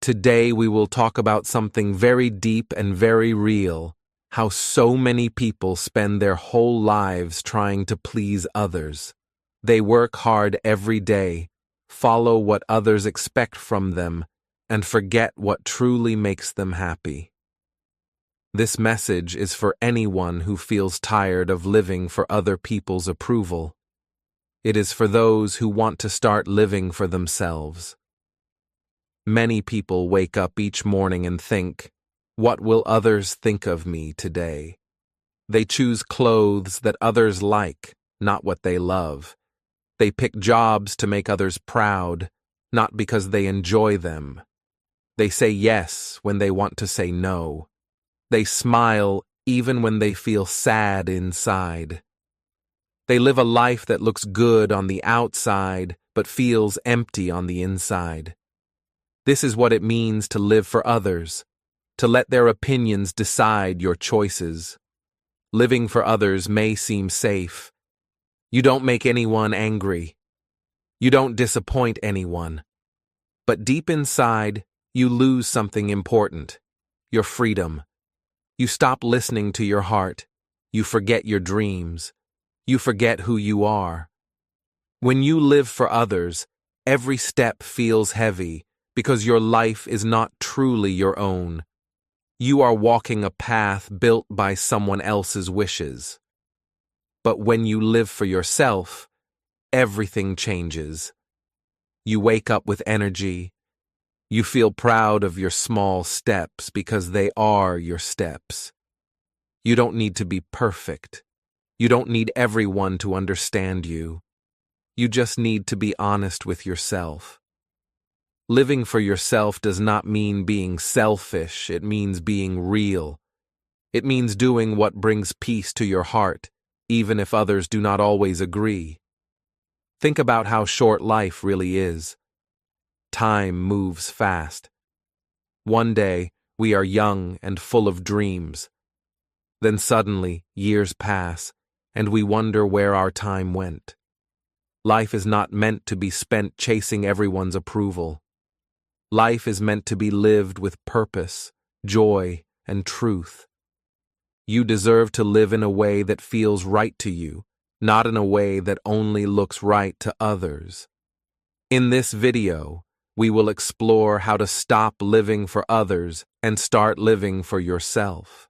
Today we will talk about something very deep and very real, how so many people spend their whole lives trying to please others. They work hard every day, follow what others expect from them, and forget what truly makes them happy. This message is for anyone who feels tired of living for other people's approval. It is for those who want to start living for themselves. Many people wake up each morning and think, "What will others think of me today?" They choose clothes that others like, not what they love. They pick jobs to make others proud, not because they enjoy them. They say yes when they want to say no. They smile even when they feel sad inside. They live a life that looks good on the outside but feels empty on the inside. This is what it means to live for others, to let their opinions decide your choices. Living for others may seem safe. You don't make anyone angry. You don't disappoint anyone. But deep inside, you lose something important: your freedom. You stop listening to your heart. You forget your dreams. You forget who you are. When you live for others, every step feels heavy because your life is not truly your own. You are walking a path built by someone else's wishes. But when you live for yourself, everything changes. You wake up with energy. You feel proud of your small steps because they are your steps. You don't need to be perfect. You don't need everyone to understand you. You just need to be honest with yourself. Living for yourself does not mean being selfish, it means being real. It means doing what brings peace to your heart, even if others do not always agree. Think about how short life really is. Time moves fast. One day, we are young and full of dreams. Then suddenly, years pass, and we wonder where our time went. Life is not meant to be spent chasing everyone's approval. Life is meant to be lived with purpose, joy, and truth. You deserve to live in a way that feels right to you, not in a way that only looks right to others. In this video, we will explore how to stop living for others and start living for yourself.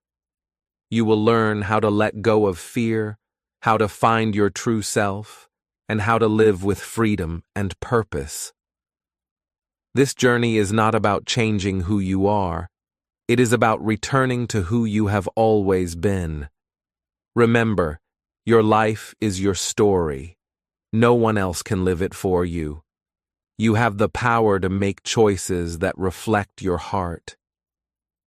You will learn how to let go of fear, how to find your true self, and how to live with freedom and purpose. This journey is not about changing who you are. It is about returning to who you have always been. Remember, your life is your story. No one else can live it for you. You have the power to make choices that reflect your heart.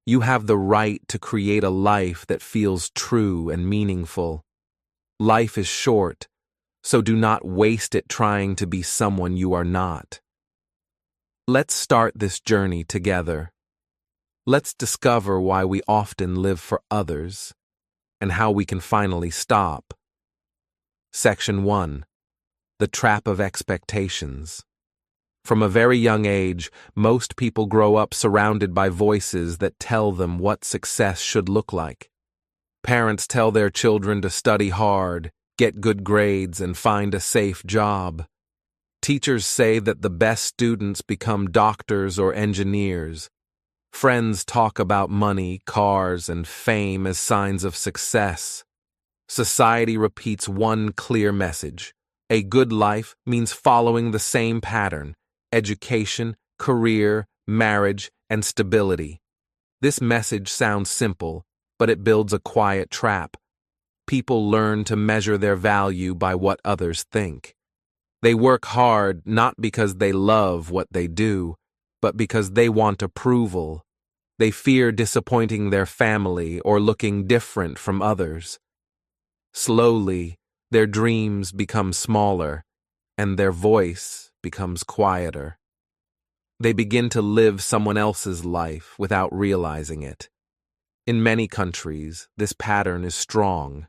You have the right to create a life that feels true and meaningful. Life is short, so do not waste it trying to be someone you are not. Let's start this journey together. Let's discover why we often live for others and how we can finally stop. Section 1. The Trap of Expectations. From a very young age, most people grow up surrounded by voices that tell them what success should look like. Parents tell their children to study hard, get good grades, and find a safe job. Teachers say that the best students become doctors or engineers. Friends talk about money, cars, and fame as signs of success. Society repeats one clear message: a good life means following the same pattern: education, career, marriage, and stability. This message sounds simple, but it builds a quiet trap. People learn to measure their value by what others think. They work hard not because they love what they do, but because they want approval. They fear disappointing their family or looking different from others. Slowly, their dreams become smaller, and their voice becomes quieter. They begin to live someone else's life without realizing it. In many countries, this pattern is strong.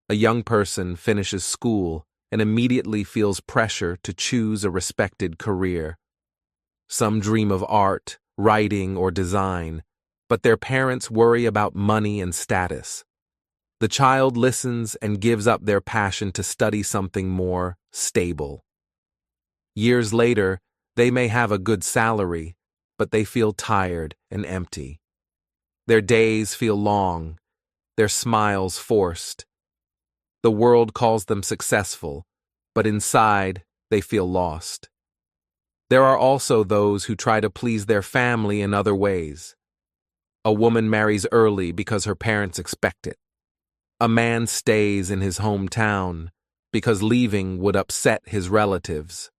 A young person finishes school and immediately feels pressure to choose a respected career. Some dream of art, writing, or design, but their parents worry about money and status. The child listens and gives up their passion to study something more stable. Years later, they may have a good salary, but they feel tired and empty. Their days feel long, their smiles forced. The world calls them successful, but inside, they feel lost. There are also those who try to please their family in other ways. A woman marries early because her parents expect it. A man stays in his hometown because leaving would upset his relatives.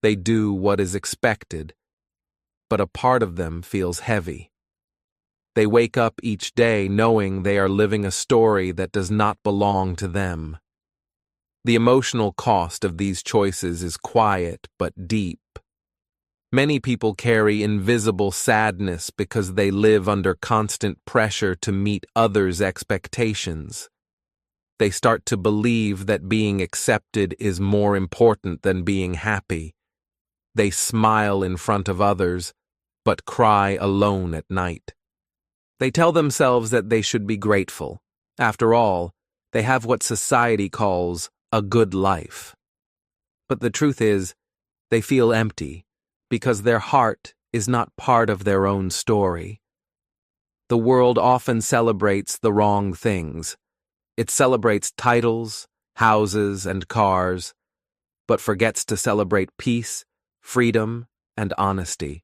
They do what is expected, but a part of them feels heavy. They wake up each day knowing they are living a story that does not belong to them. The emotional cost of these choices is quiet but deep. Many people carry invisible sadness because they live under constant pressure to meet others' expectations. They start to believe that being accepted is more important than being happy. They smile in front of others, but cry alone at night. They tell themselves that they should be grateful. After all, they have what society calls a good life. But the truth is, they feel empty because their heart is not part of their own story. The world often celebrates the wrong things. It celebrates titles, houses, and cars, but forgets to celebrate peace, freedom, and honesty.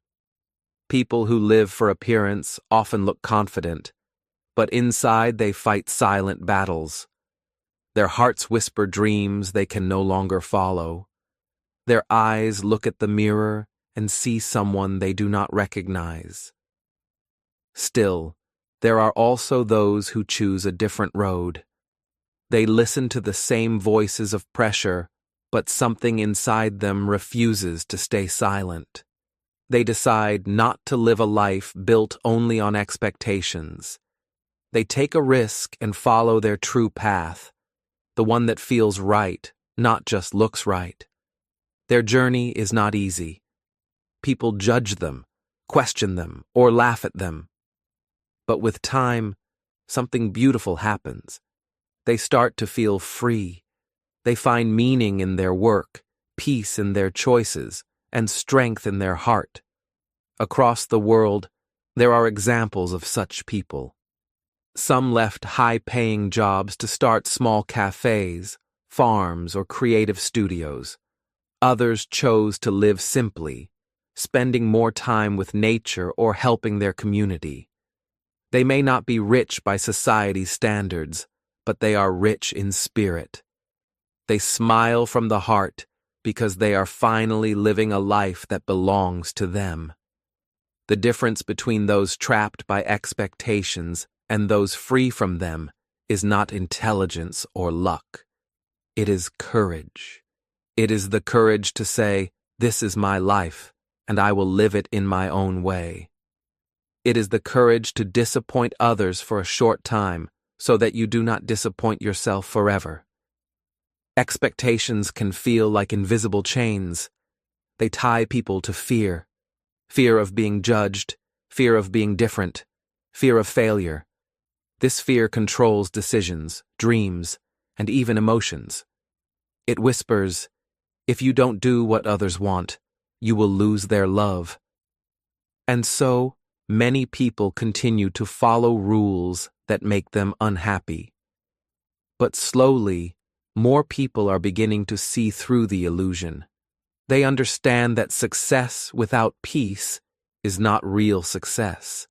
People who live for appearance often look confident, but inside they fight silent battles. Their hearts whisper dreams they can no longer follow. Their eyes look at the mirror and see someone they do not recognize. Still, there are also those who choose a different road. They listen to the same voices of pressure, but something inside them refuses to stay silent. They decide not to live a life built only on expectations. They take a risk and follow their true path, the one that feels right, not just looks right. Their journey is not easy. People judge them, question them, or laugh at them. But with time, something beautiful happens. They start to feel free. They find meaning in their work, peace in their choices, and strength in their heart. Across the world, there are examples of such people. Some left high-paying jobs to start small cafes, farms, or creative studios. Others chose to live simply, spending more time with nature or helping their community. They may not be rich by society's standards, but they are rich in spirit. They smile from the heart because they are finally living a life that belongs to them. The difference between those trapped by expectations and those free from them is not intelligence or luck. It is courage. It is the courage to say, "This is my life, and I will live it in my own way." It is the courage to disappoint others for a short time so that you do not disappoint yourself forever. Expectations can feel like invisible chains. They tie people to fear. Fear of being judged, fear of being different, fear of failure. This fear controls decisions, dreams, and even emotions. It whispers, "If you don't do what others want, you will lose their love." And so, many people continue to follow rules that make them unhappy. But slowly, more people are beginning to see through the illusion. They understand that success without peace is not real success.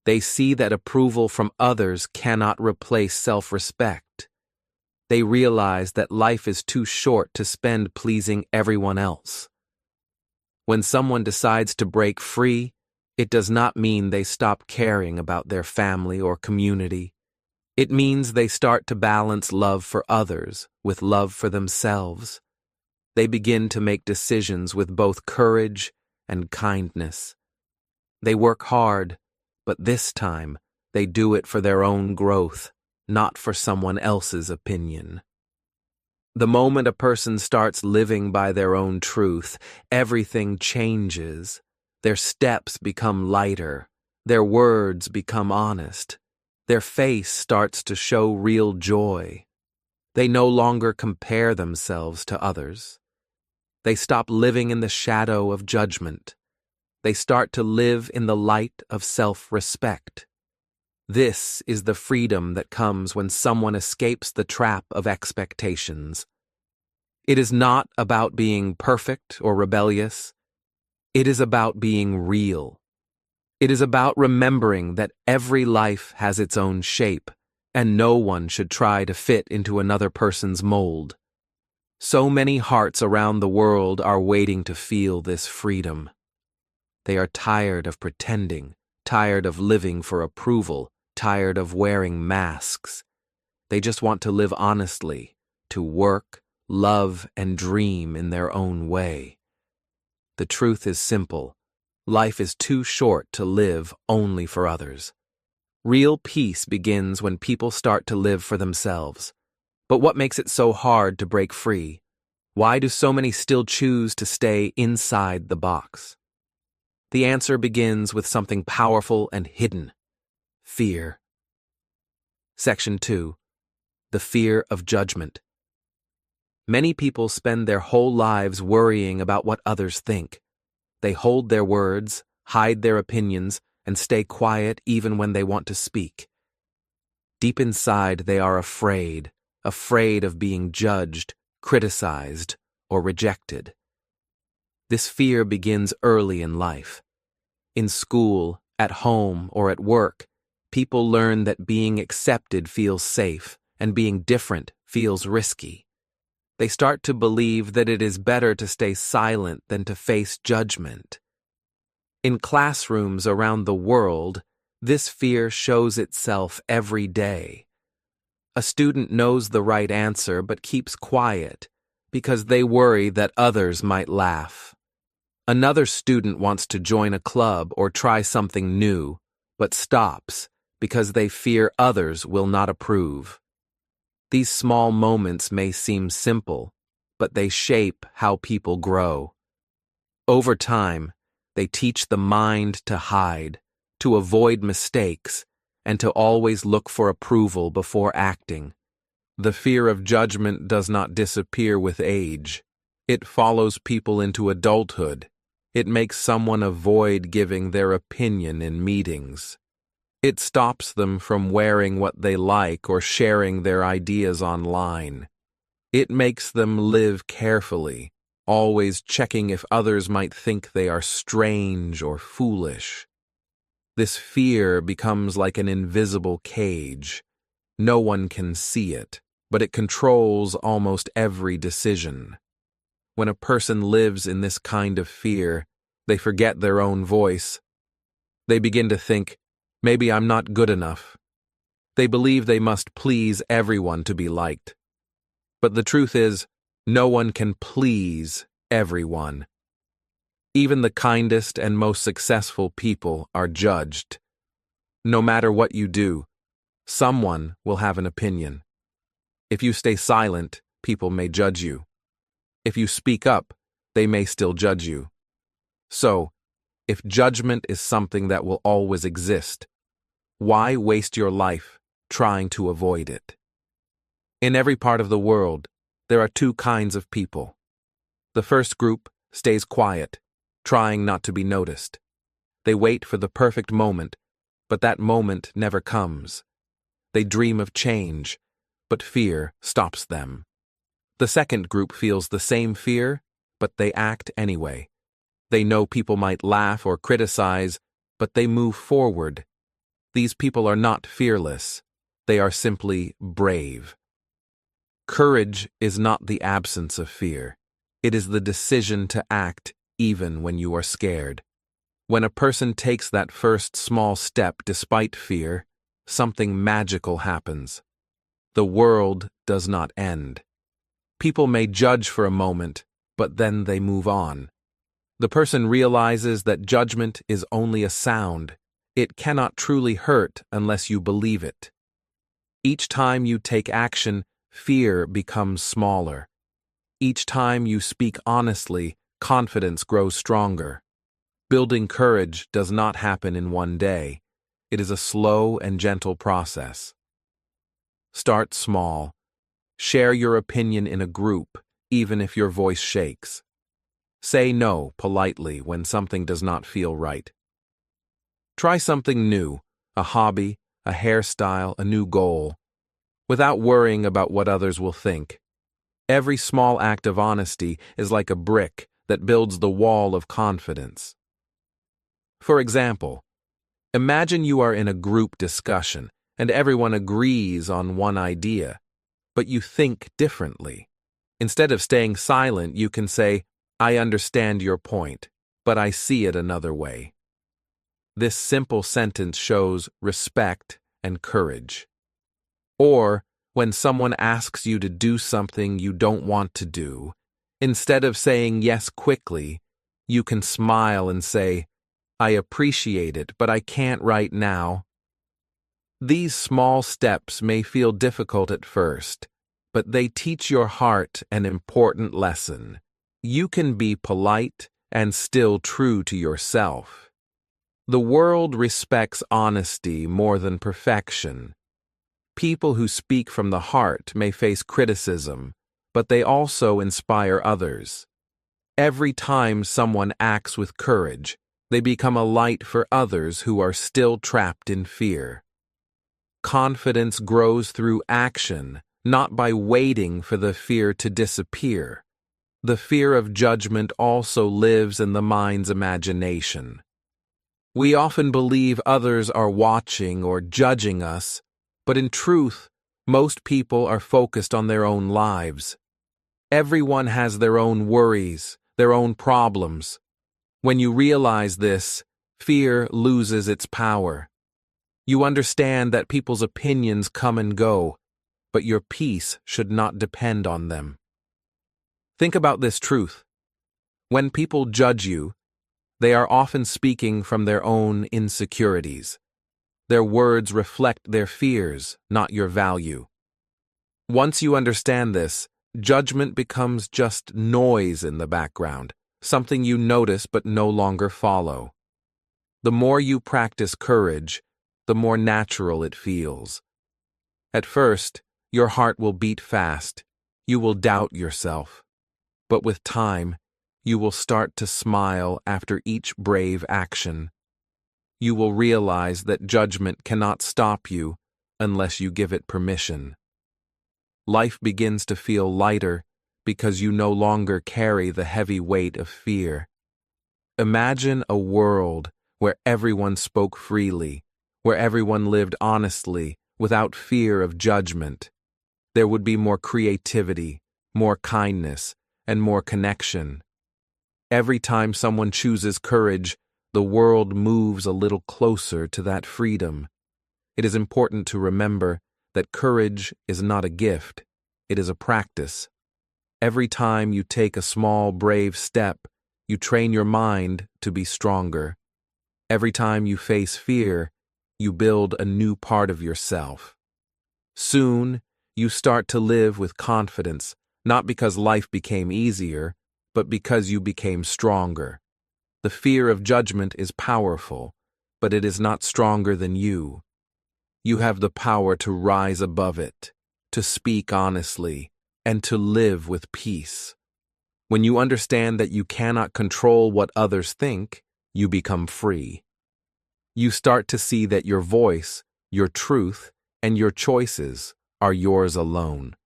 They see that approval from others cannot replace self-respect. They realize that life is too short to spend pleasing everyone else. When someone decides to break free, it does not mean they stop caring about their family or community. It means they start to balance love for others with love for themselves. They begin to make decisions with both courage and kindness. They work hard, but this time they do it for their own growth, not for someone else's opinion. The moment a person starts living by their own truth, everything changes. Their steps become lighter. Their words become honest. Their face starts to show real joy. They no longer compare themselves to others. They stop living in the shadow of judgment. They start to live in the light of self-respect. This is the freedom that comes when someone escapes the trap of expectations. It is not about being perfect or rebellious. It is about being real. It is about remembering that every life has its own shape, and no one should try to fit into another person's mold. So many hearts around the world are waiting to feel this freedom. They are tired of pretending, tired of living for approval, tired of wearing masks. They just want to live honestly, to work, love, and dream in their own way. The truth is simple. Life is too short to live only for others. Real peace begins when people start to live for themselves. But what makes it so hard to break free? Why do so many still choose to stay inside the box? The answer begins with something powerful and hidden: fear. Section 2. The fear of judgment. Many people spend their whole lives worrying about what others think. They hold their words, hide their opinions, and stay quiet even when they want to speak. Deep inside, they are afraid of being judged, criticized, or rejected. This fear begins early in life. In school, at home, or at work, people learn that being accepted feels safe and being different feels risky. They start to believe that it is better to stay silent than to face judgment. In classrooms around the world, this fear shows itself every day. A student knows the right answer but keeps quiet because they worry that others might laugh. Another student wants to join a club or try something new, but stops because they fear others will not approve. These small moments may seem simple, but they shape how people grow. Over time, they teach the mind to hide, to avoid mistakes, and to always look for approval before acting. The fear of judgment does not disappear with age. It follows people into adulthood. It makes someone avoid giving their opinion in meetings. It stops them from wearing what they like or sharing their ideas online. It makes them live carefully, always checking if others might think they are strange or foolish. This fear becomes like an invisible cage. No one can see it, but it controls almost every decision. When a person lives in this kind of fear, they forget their own voice. They begin to think, maybe I'm not good enough. They believe they must please everyone to be liked. But the truth is, no one can please everyone. Even the kindest and most successful people are judged. No matter what you do, someone will have an opinion. If you stay silent, people may judge you. If you speak up, they may still judge you. So, if judgment is something that will always exist, why waste your life trying to avoid it? In every part of the world, there are two kinds of people. The first group stays quiet, trying not to be noticed. They wait for the perfect moment, but that moment never comes. They dream of change, but fear stops them. The second group feels the same fear, but they act anyway. They know people might laugh or criticize, but they move forward. These people are not fearless. They are simply brave. Courage is not the absence of fear. It is the decision to act even when you are scared. When a person takes that first small step despite fear, something magical happens. The world does not end. People may judge for a moment, but then they move on. The person realizes that judgment is only a sound. It cannot truly hurt unless you believe it. Each time you take action, fear becomes smaller. Each time you speak honestly, confidence grows stronger. Building courage does not happen in one day. It is a slow and gentle process. Start small. Share your opinion in a group, even if your voice shakes. Say no politely when something does not feel right. Try something new, a hobby, a hairstyle, a new goal, without worrying about what others will think. Every small act of honesty is like a brick that builds the wall of confidence. For example, imagine you are in a group discussion and everyone agrees on one idea, but you think differently. Instead of staying silent, you can say, "I understand your point, but I see it another way." This simple sentence shows respect and courage. Or, when someone asks you to do something you don't want to do, instead of saying yes quickly, you can smile and say, "I appreciate it, but I can't right now." These small steps may feel difficult at first, but they teach your heart an important lesson. You can be polite and still true to yourself. The world respects honesty more than perfection. People who speak from the heart may face criticism, but they also inspire others. Every time someone acts with courage, they become a light for others who are still trapped in fear. Confidence grows through action, not by waiting for the fear to disappear. The fear of judgment also lives in the mind's imagination. We often believe others are watching or judging us, but in truth, most people are focused on their own lives. Everyone has their own worries, their own problems. When you realize this, fear loses its power. You understand that people's opinions come and go, but your peace should not depend on them. Think about this truth. When people judge you, they are often speaking from their own insecurities. Their words reflect their fears, not your value. Once you understand this, judgment becomes just noise in the background, something you notice but no longer follow. The more you practice courage, the more natural it feels. At first, your heart will beat fast. You will doubt yourself. But with time, you will start to smile after each brave action. You will realize that judgment cannot stop you unless you give it permission. Life begins to feel lighter because you no longer carry the heavy weight of fear. Imagine a world where everyone spoke freely, where everyone lived honestly, without fear of judgment. There would be more creativity, more kindness, and more connection. Every time someone chooses courage, the world moves a little closer to that freedom. It is important to remember that courage is not a gift, it is a practice. Every time you take a small, brave step, you train your mind to be stronger. Every time you face fear, you build a new part of yourself. Soon, you start to live with confidence, not because life became easier, but because you became stronger. The fear of judgment is powerful, but it is not stronger than you. You have the power to rise above it, to speak honestly, and to live with peace. When you understand that you cannot control what others think, you become free. You start to see that your voice, your truth, and your choices are yours alone.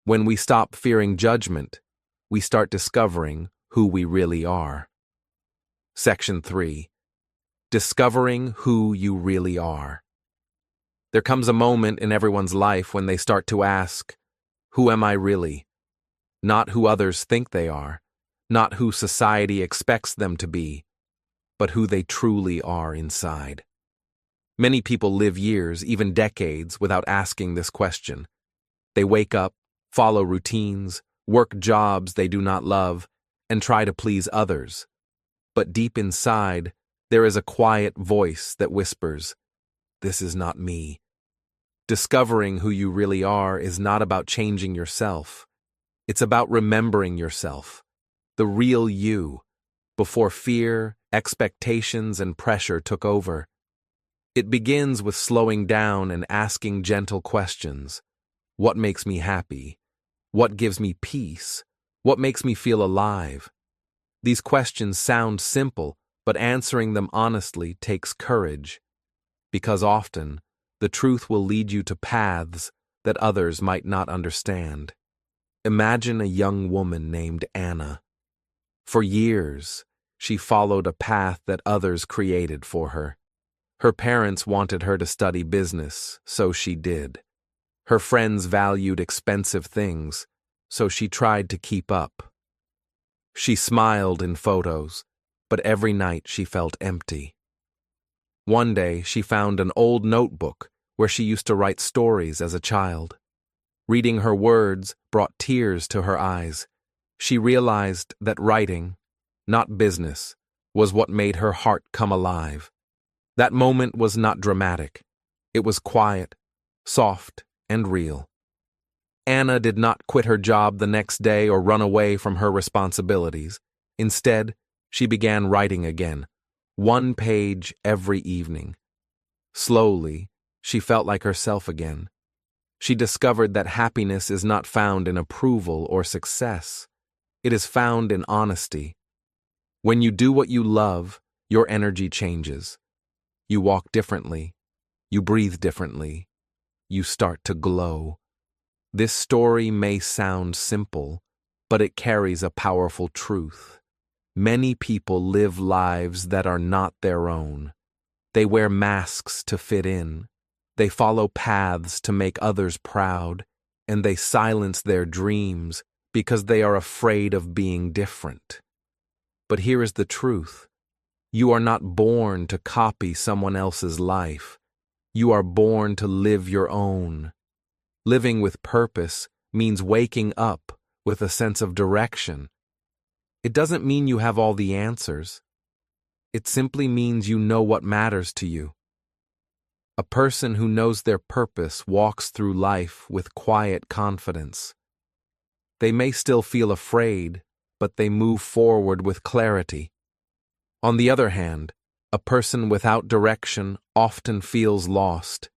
When we stop fearing judgment, we start discovering who we really are. Section 3. Discovering who you really are. There comes a moment in everyone's life when they start to ask, who am I really? Not who others think they are, not who society expects them to be, but who they truly are inside. Many people live years, even decades, without asking this question. They wake up, follow routines, work jobs they do not love, and try to please others. But deep inside, there is a quiet voice that whispers, "This is not me." Discovering who you really are is not about changing yourself. It's about remembering yourself, the real you, before fear, expectations and pressure took over. It begins with slowing down and asking gentle questions. What makes me happy? What gives me peace? What makes me feel alive? These questions sound simple, but answering them honestly takes courage, because often the truth will lead you to paths that others might not understand. Imagine a young woman named Anna. For years, she followed a path that others created for her. Her parents wanted her to study business, so she did. Her friends valued expensive things, so she tried to keep up. She smiled in photos, but every night she felt empty. One day, she found an old notebook where she used to write stories as a child. Reading her words brought tears to her eyes. She realized that writing, not business, was what made her heart come alive. That moment was not dramatic. It was quiet, soft, and real. Anna did not quit her job the next day or run away from her responsibilities. Instead, she began writing again, one page every evening. Slowly, she felt like herself again. She discovered that happiness is not found in approval or success. It is found in honesty. When you do what you love, your energy changes. You walk differently. You breathe differently. You start to glow. This story may sound simple, but it carries a powerful truth. Many people live lives that are not their own. They wear masks to fit in. They follow paths to make others proud, and they silence their dreams because they are afraid of being different. But here is the truth. You are not born to copy someone else's life. You are born to live your own. Living with purpose means waking up with a sense of direction. It doesn't mean you have all the answers. It simply means you know what matters to you. A person who knows their purpose walks through life with quiet confidence. They may still feel afraid, but they move forward with clarity. On the other hand, a person without direction often feels lost.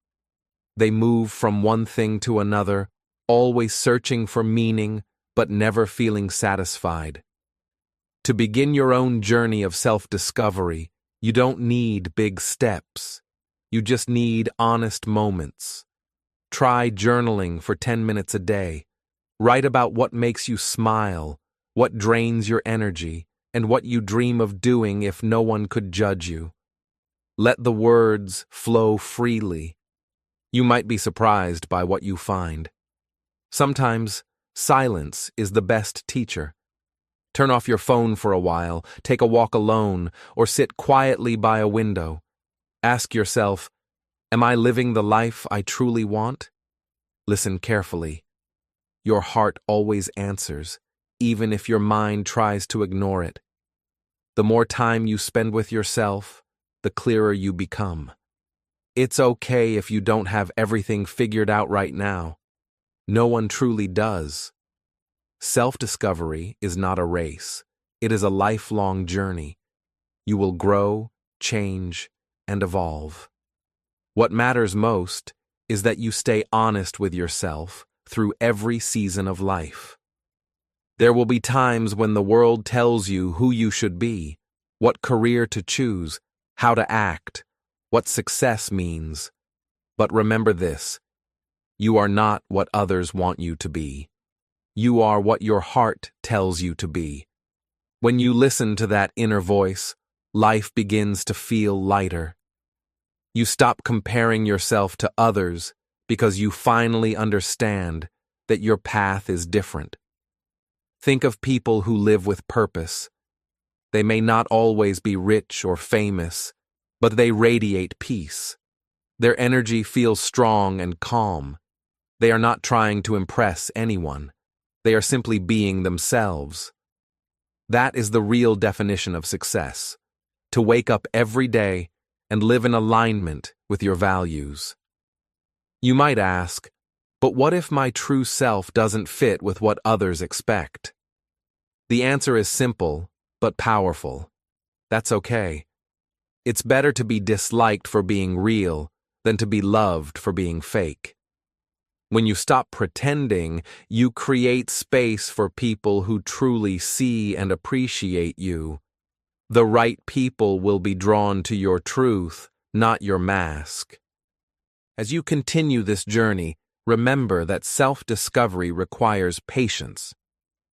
They move from one thing to another, always searching for meaning, but never feeling satisfied. To begin your own journey of self-discovery, you don't need big steps. You just need honest moments. Try journaling for 10 minutes a day. Write about what makes you smile, what drains your energy, and what you dream of doing if no one could judge you. Let the words flow freely. You might be surprised by what you find. Sometimes, silence is the best teacher. Turn off your phone for a while, take a walk alone, or sit quietly by a window. Ask yourself, am I living the life I truly want? Listen carefully. Your heart always answers, even if your mind tries to ignore it. The more time you spend with yourself, the clearer you become. It's okay if you don't have everything figured out right now. No one truly does. Self-discovery is not a race. It is a lifelong journey. You will grow, change, and evolve. What matters most is that you stay honest with yourself through every season of life. There will be times when the world tells you who you should be, what career to choose, how to act, what success means. But remember this: you are not what others want you to be. You are what your heart tells you to be. When you listen to that inner voice, life begins to feel lighter. You stop comparing yourself to others because you finally understand that your path is different. Think of people who live with purpose. They may not always be rich or famous, but they radiate peace. Their energy feels strong and calm. They are not trying to impress anyone. They are simply being themselves. That is the real definition of success: to wake up every day and live in alignment with your values. You might ask, but what if my true self doesn't fit with what others expect? The answer is simple, but powerful. That's okay. It's better to be disliked for being real than to be loved for being fake. When you stop pretending, you create space for people who truly see and appreciate you. The right people will be drawn to your truth, not your mask. As you continue this journey, remember that self-discovery requires patience.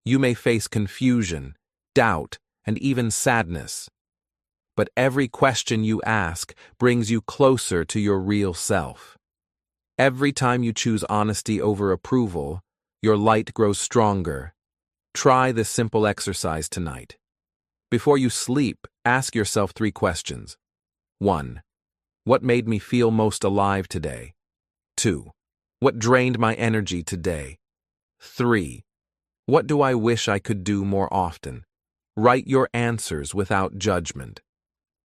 You may face confusion, doubt, and even sadness. But every question you ask brings you closer to your real self. Every time you choose honesty over approval, your light grows stronger. Try this simple exercise tonight. Before you sleep, ask yourself 3 questions. 1. What made me feel most alive today? 2. What drained my energy today? 3. What do I wish I could do more often? Write your answers without judgment.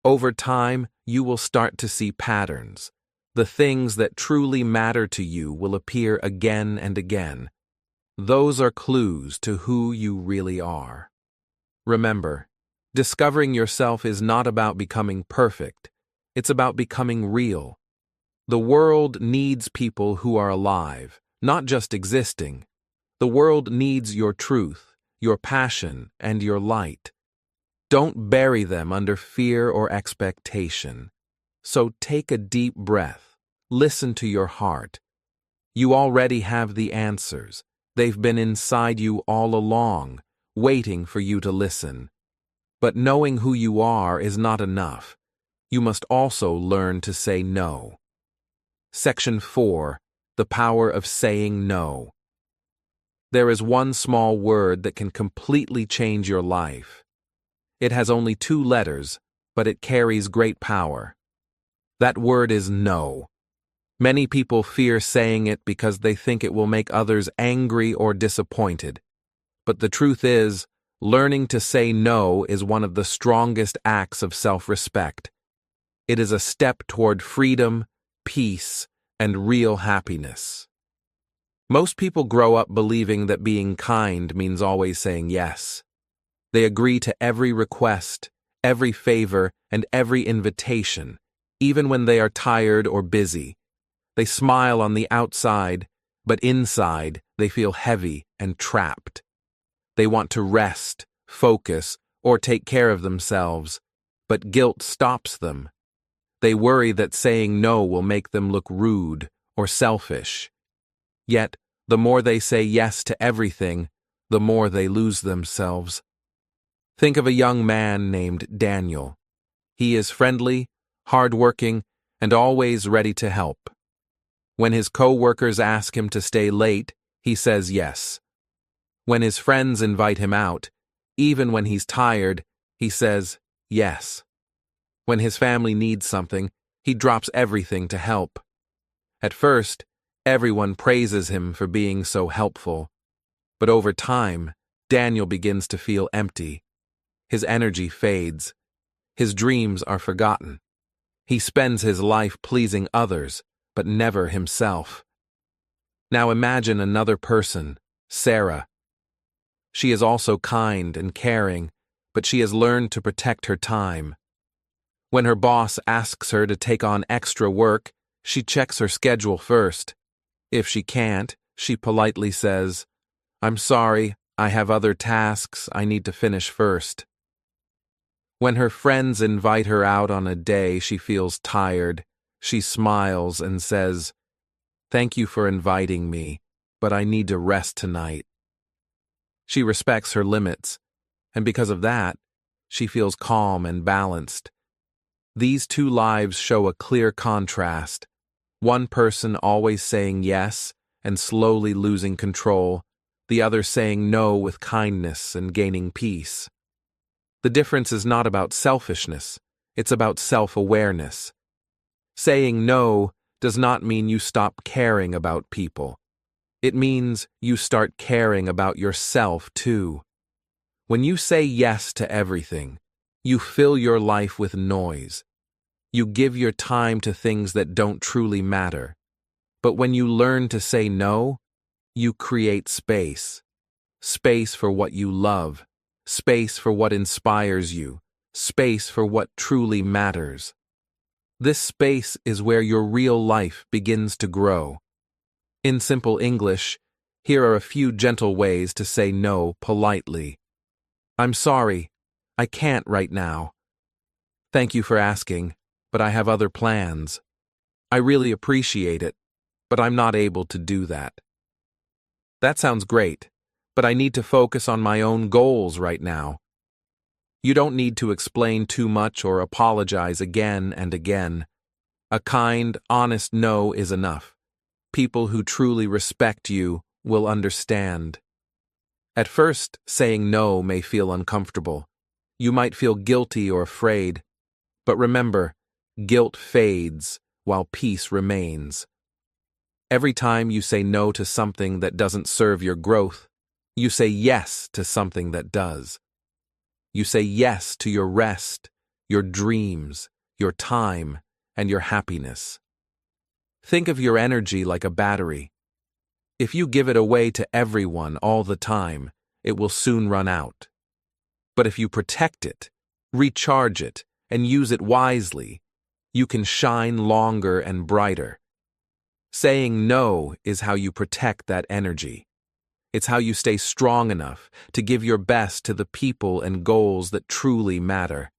Over time, you will start to see patterns. The things that truly matter to you will appear again and again. Those are clues to who you really are. Remember, discovering yourself is not about becoming perfect. It's about becoming real. The world needs people who are alive, not just existing. The world needs your truth, your passion, and your light. Don't bury them under fear or expectation. So take a deep breath. Listen to your heart. You already have the answers. They've been inside you all along, waiting for you to listen. But knowing who you are is not enough. You must also learn to say no. Section 4. The power of saying no. There is one small word that can completely change your life. It has only 2 letters, but it carries great power. That word is no. Many people fear saying it because they think it will make others angry or disappointed. But the truth is, learning to say no is one of the strongest acts of self-respect. It is a step toward freedom, peace, and real happiness. Most people grow up believing that being kind means always saying yes. They agree to every request, every favor, and every invitation, even when they are tired or busy. They smile on the outside, but inside they feel heavy and trapped. They want to rest, focus, or take care of themselves, but guilt stops them. They worry that saying no will make them look rude or selfish. Yet, the more they say yes to everything, the more they lose themselves. Think of a young man named Daniel. He is friendly, hardworking, and always ready to help. When his co-workers ask him to stay late, he says yes. When his friends invite him out, even when he's tired, he says yes. When his family needs something, he drops everything to help. At first, everyone praises him for being so helpful. But over time, Daniel begins to feel empty. His energy fades. His dreams are forgotten. He spends his life pleasing others, but never himself. Now imagine another person, Sarah. She is also kind and caring, but she has learned to protect her time. When her boss asks her to take on extra work, she checks her schedule first. If she can't, she politely says, "I'm sorry, I have other tasks I need to finish first." When her friends invite her out on a day she feels tired, she smiles and says, "Thank you for inviting me, but I need to rest tonight." She respects her limits, and because of that, she feels calm and balanced. These 2 lives show a clear contrast. One person always saying yes and slowly losing control, the other saying no with kindness and gaining peace. The difference is not about selfishness, it's about self-awareness. Saying no does not mean you stop caring about people. It means you start caring about yourself too. When you say yes to everything, you fill your life with noise. You give your time to things that don't truly matter. But when you learn to say no, you create space. Space for what you love. Space for what inspires you. space for what truly matters. This space is where your real life begins to grow. In simple English, here are a few gentle ways to say no politely. I'm sorry, I can't right now. Thank you for asking, but I have other plans. I really appreciate it, but I'm not able to do that. That sounds great, but I need to focus on my own goals right now. You don't need to explain too much or apologize again and again. A kind, honest no is enough. People who truly respect you will understand. At first, saying no may feel uncomfortable. You might feel guilty or afraid. But remember, guilt fades while peace remains. Every time you say no to something that doesn't serve your growth, you say yes to something that does. You say yes to your rest, your dreams, your time, and your happiness. Think of your energy like a battery. If you give it away to everyone all the time, it will soon run out. But if you protect it, recharge it, and use it wisely, you can shine longer and brighter. Saying no is how you protect that energy. It's how you stay strong enough to give your best to the people and goals that truly matter.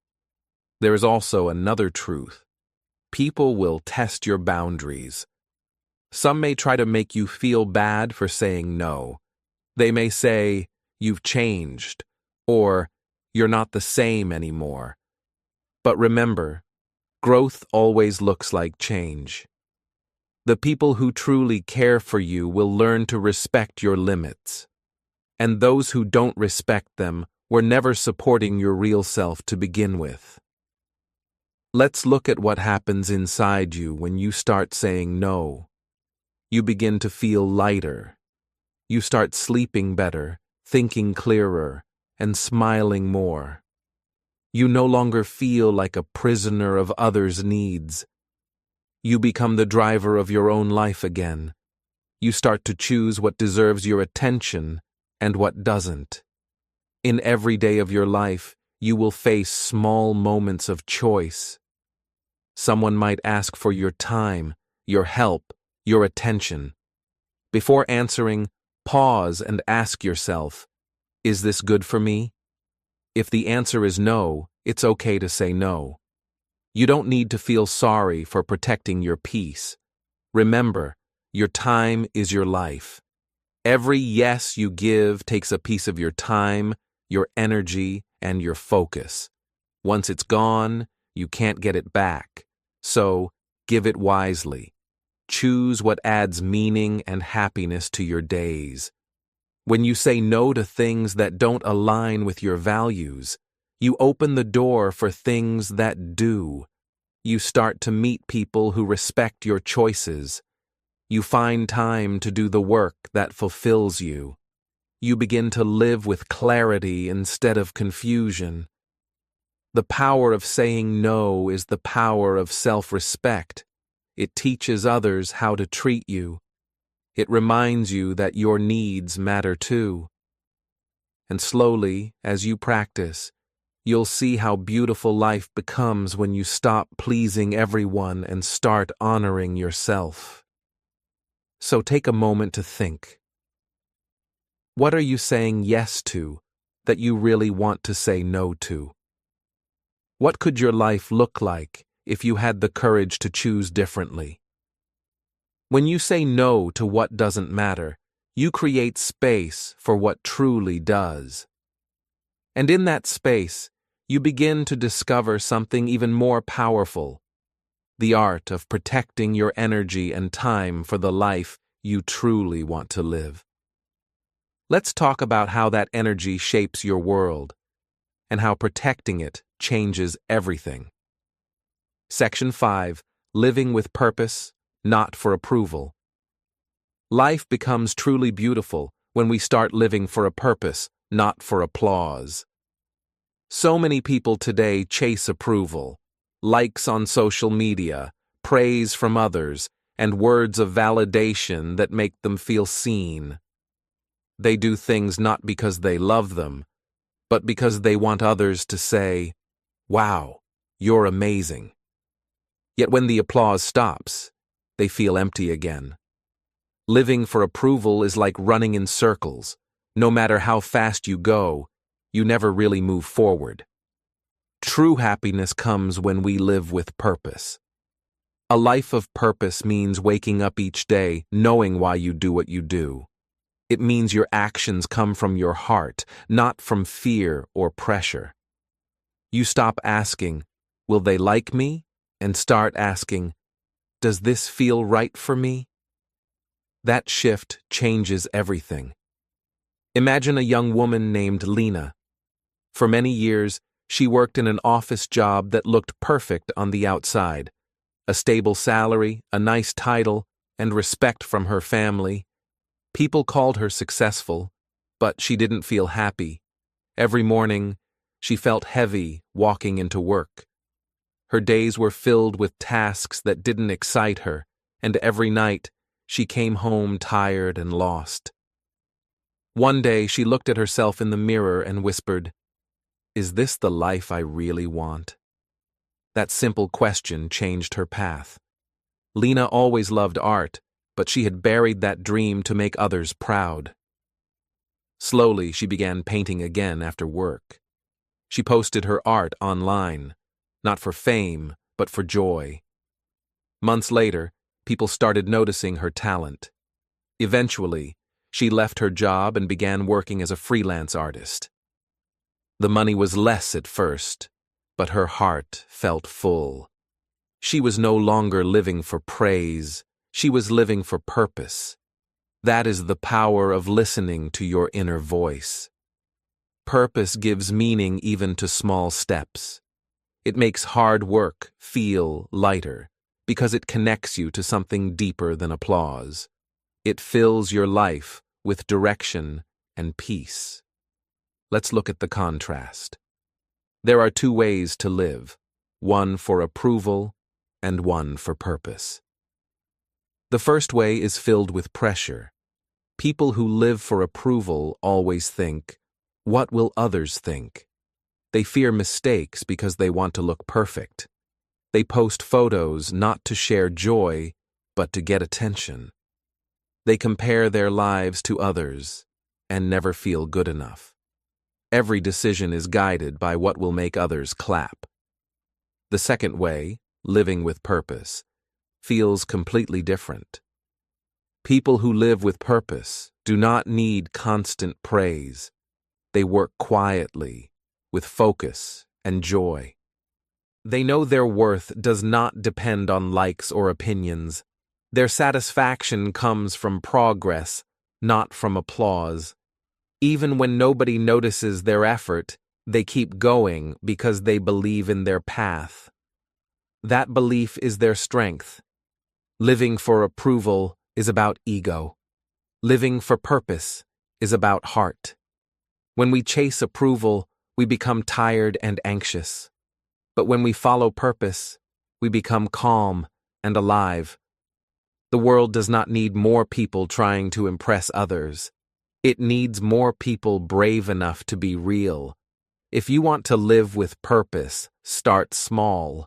There is also another truth. People will test your boundaries. Some may try to make you feel bad for saying no. They may say, "You've changed," or "You're not the same anymore." But remember, growth always looks like change. The people who truly care for you will learn to respect your limits. And those who don't respect them were never supporting your real self to begin with. Let's look at what happens inside you when you start saying no. You begin to feel lighter. You start sleeping better, thinking clearer, and smiling more. You no longer feel like a prisoner of others' needs. You become the driver of your own life again. You start to choose what deserves your attention and what doesn't. In every day of your life, you will face small moments of choice. Someone might ask for your time, your help, your attention. Before answering, pause and ask yourself, is this good for me? If the answer is no, it's okay to say no. You don't need to feel sorry for protecting your peace. Remember, your time is your life. Every yes you give takes a piece of your time, your energy, and your focus. Once it's gone, you can't get it back. So, give it wisely. Choose what adds meaning and happiness to your days. When you say no to things that don't align with your values, you open the door for things that do. You start to meet people who respect your choices. You find time to do the work that fulfills you. You begin to live with clarity instead of confusion. The power of saying no is the power of self-respect. It teaches others how to treat you. It reminds you that your needs matter too. And slowly, as you practice, you'll see how beautiful life becomes when you stop pleasing everyone and start honoring yourself. So take a moment to think. What are you saying yes to that you really want to say no to? What could your life look like if you had the courage to choose differently? When you say no to what doesn't matter, you create space for what truly does. And in that space, you begin to discover something even more powerful: the art of protecting your energy and time for the life you truly want to live. Let's talk about how that energy shapes your world and how protecting it changes everything. Section 5. Living with purpose, not for approval. Life becomes truly beautiful when we start living for a purpose, not for applause. So many people today chase approval, likes on social media, praise from others, and words of validation that make them feel seen. They do things not because they love them, but because they want others to say, "Wow, you're amazing." Yet when the applause stops, they feel empty again. Living for approval is like running in circles. No matter how fast you go, you never really move forward. True happiness comes when we live with purpose. A life of purpose means waking up each day knowing why you do what you do. It means your actions come from your heart, not from fear or pressure. You stop asking, "Will they like me?" and start asking, "Does this feel right for me?" That shift changes everything. Imagine a young woman named Lena. For many years, she worked in an office job that looked perfect on the outside. A stable salary, a nice title, and respect from her family. People called her successful, but she didn't feel happy. Every morning, she felt heavy walking into work. Her days were filled with tasks that didn't excite her, and every night, she came home tired and lost. One day, she looked at herself in the mirror and whispered, "Is this the life I really want?" That simple question changed her path. Lena always loved art, but she had buried that dream to make others proud. Slowly, she began painting again after work. She posted her art online, not for fame, but for joy. Months later, people started noticing her talent. Eventually, she left her job and began working as a freelance artist. The money was less at first, but her heart felt full. She was no longer living for praise, she was living for purpose. That is the power of listening to your inner voice. Purpose gives meaning even to small steps. It makes hard work feel lighter because it connects you to something deeper than applause. It fills your life with direction and peace. Let's look at the contrast. There are two ways to live, one for approval and one for purpose. The first way is filled with pressure. People who live for approval always think, "What will others think?" They fear mistakes because they want to look perfect. They post photos not to share joy, but to get attention. They compare their lives to others and never feel good enough. Every decision is guided by what will make others clap. The second way, living with purpose, feels completely different. People who live with purpose do not need constant praise. They work quietly, with focus and joy. They know their worth does not depend on likes or opinions. Their satisfaction comes from progress, not from applause. Even when nobody notices their effort, they keep going because they believe in their path. That belief is their strength. Living for approval is about ego. Living for purpose is about heart. When we chase approval, we become tired and anxious. But when we follow purpose, we become calm and alive. The world does not need more people trying to impress others. It needs more people brave enough to be real. If you want to live with purpose, start small.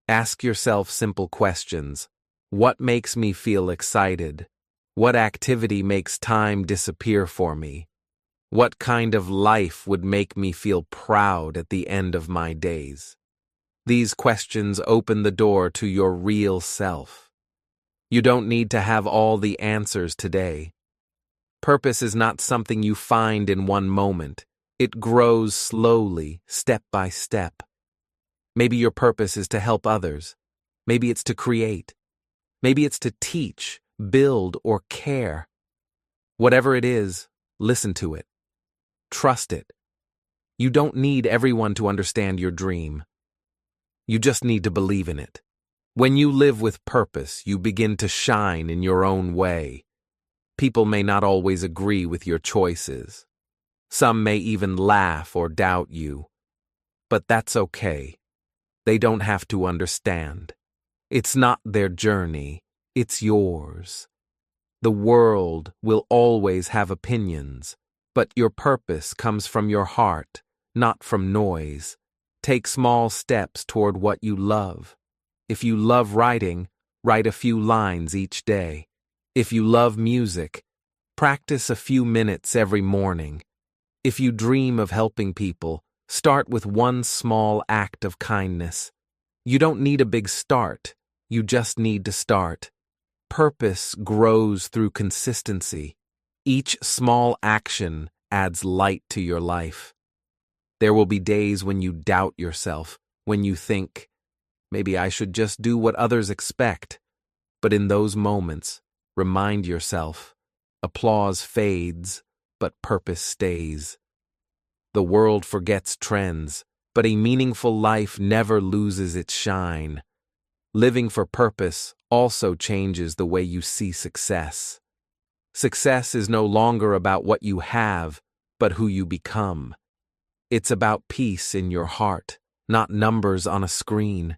Ask yourself simple questions. What makes me feel excited? What activity makes time disappear for me? What kind of life would make me feel proud at the end of my days? These questions open the door to your real self. You don't need to have all the answers today. Purpose is not something you find in one moment. It grows slowly, step by step. Maybe your purpose is to help others. Maybe it's to create. Maybe it's to teach, build, or care. Whatever it is, listen to it. Trust it. You don't need everyone to understand your dream. You just need to believe in it. When you live with purpose, you begin to shine in your own way. People may not always agree with your choices. Some may even laugh or doubt you. But that's okay. They don't have to understand. It's not their journey, it's yours. The world will always have opinions, but your purpose comes from your heart, not from noise. Take small steps toward what you love. If you love writing, write a few lines each day. If you love music, practice a few minutes every morning. If you dream of helping people, start with one small act of kindness. You don't need a big start, you just need to start. Purpose grows through consistency. Each small action adds light to your life. There will be days when you doubt yourself, when you think, maybe I should just do what others expect. But in those moments, remind yourself, applause fades, but purpose stays. The world forgets trends, but a meaningful life never loses its shine. Living for purpose also changes the way you see success. Success is no longer about what you have, but who you become. It's about peace in your heart, not numbers on a screen.